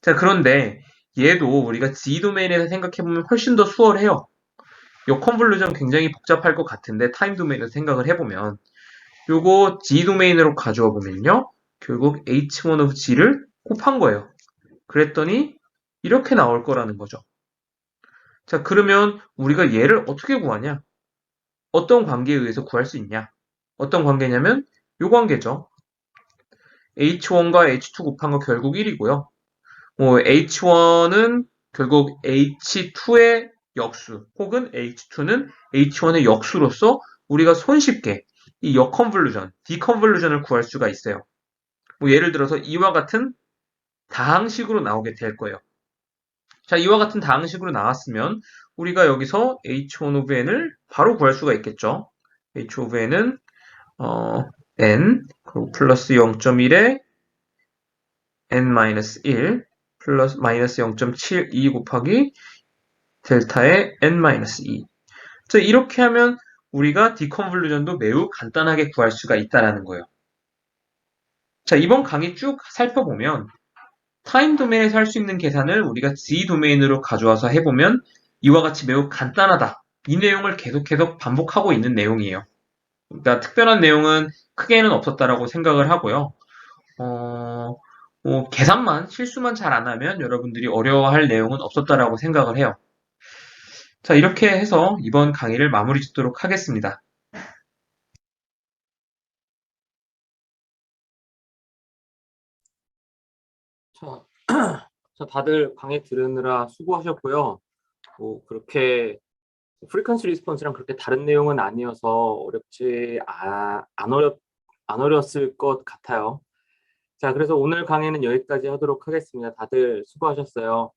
자, 그런데 얘도 우리가 Z 도메인에서 생각해보면 훨씬 더 수월해요. 역컨볼루션 굉장히 복잡할 것 같은데 타임 도메인에서 생각을 해보면 요거 G 도메인으로 가져와 보면요. 결국 H1 of G를 곱한 거예요. 그랬더니 이렇게 나올 거라는 거죠. 자, 그러면 우리가 얘를 어떻게 구하냐? 어떤 관계에 의해서 구할 수 있냐? 어떤 관계냐면 요 관계죠. H1과 H2 곱한 거 결국 1이고요. H1은 결국 H2의 역수 혹은 H2는 H1의 역수로서 우리가 손쉽게 이 역컨볼루션, 디컨볼루션을 구할 수가 있어요. 예를 들어서 이와 같은 다항식으로 나오게 될 거예요. 자, 이와 같은 다항식으로 나왔으면 우리가 여기서 h1 of n을 바로 구할 수가 있겠죠. h of n은 n 그리고 플러스 0.1에 n-1 플러스 마이너스 0.72 곱하기 델타의 n-2. 자, 이렇게 하면 우리가 디컨볼루션도 매우 간단하게 구할 수가 있다는 거예요. 자, 이번 강의 쭉 살펴보면 타임 도메인에서 할 수 있는 계산을 우리가 Z 도메인으로 가져와서 해보면 이와 같이 매우 간단하다. 이 내용을 계속 반복하고 있는 내용이에요. 그러니까 특별한 내용은 크게는 없었다라고 생각을 하고요. 계산만, 실수만 잘 안 하면 여러분들이 어려워할 내용은 없었다라고 생각을 해요. 자, 이렇게 해서 이번 강의를 마무리 짓도록 하겠습니다. 자, 자, 다들 강의 들으느라 수고하셨고요. 뭐 그렇게 프리퀀시 리스폰스랑 그렇게 다른 내용은 아니어서 안 어렸을 것 같아요. 자, 그래서 오늘 강의는 여기까지 하도록 하겠습니다. 다들 수고하셨어요.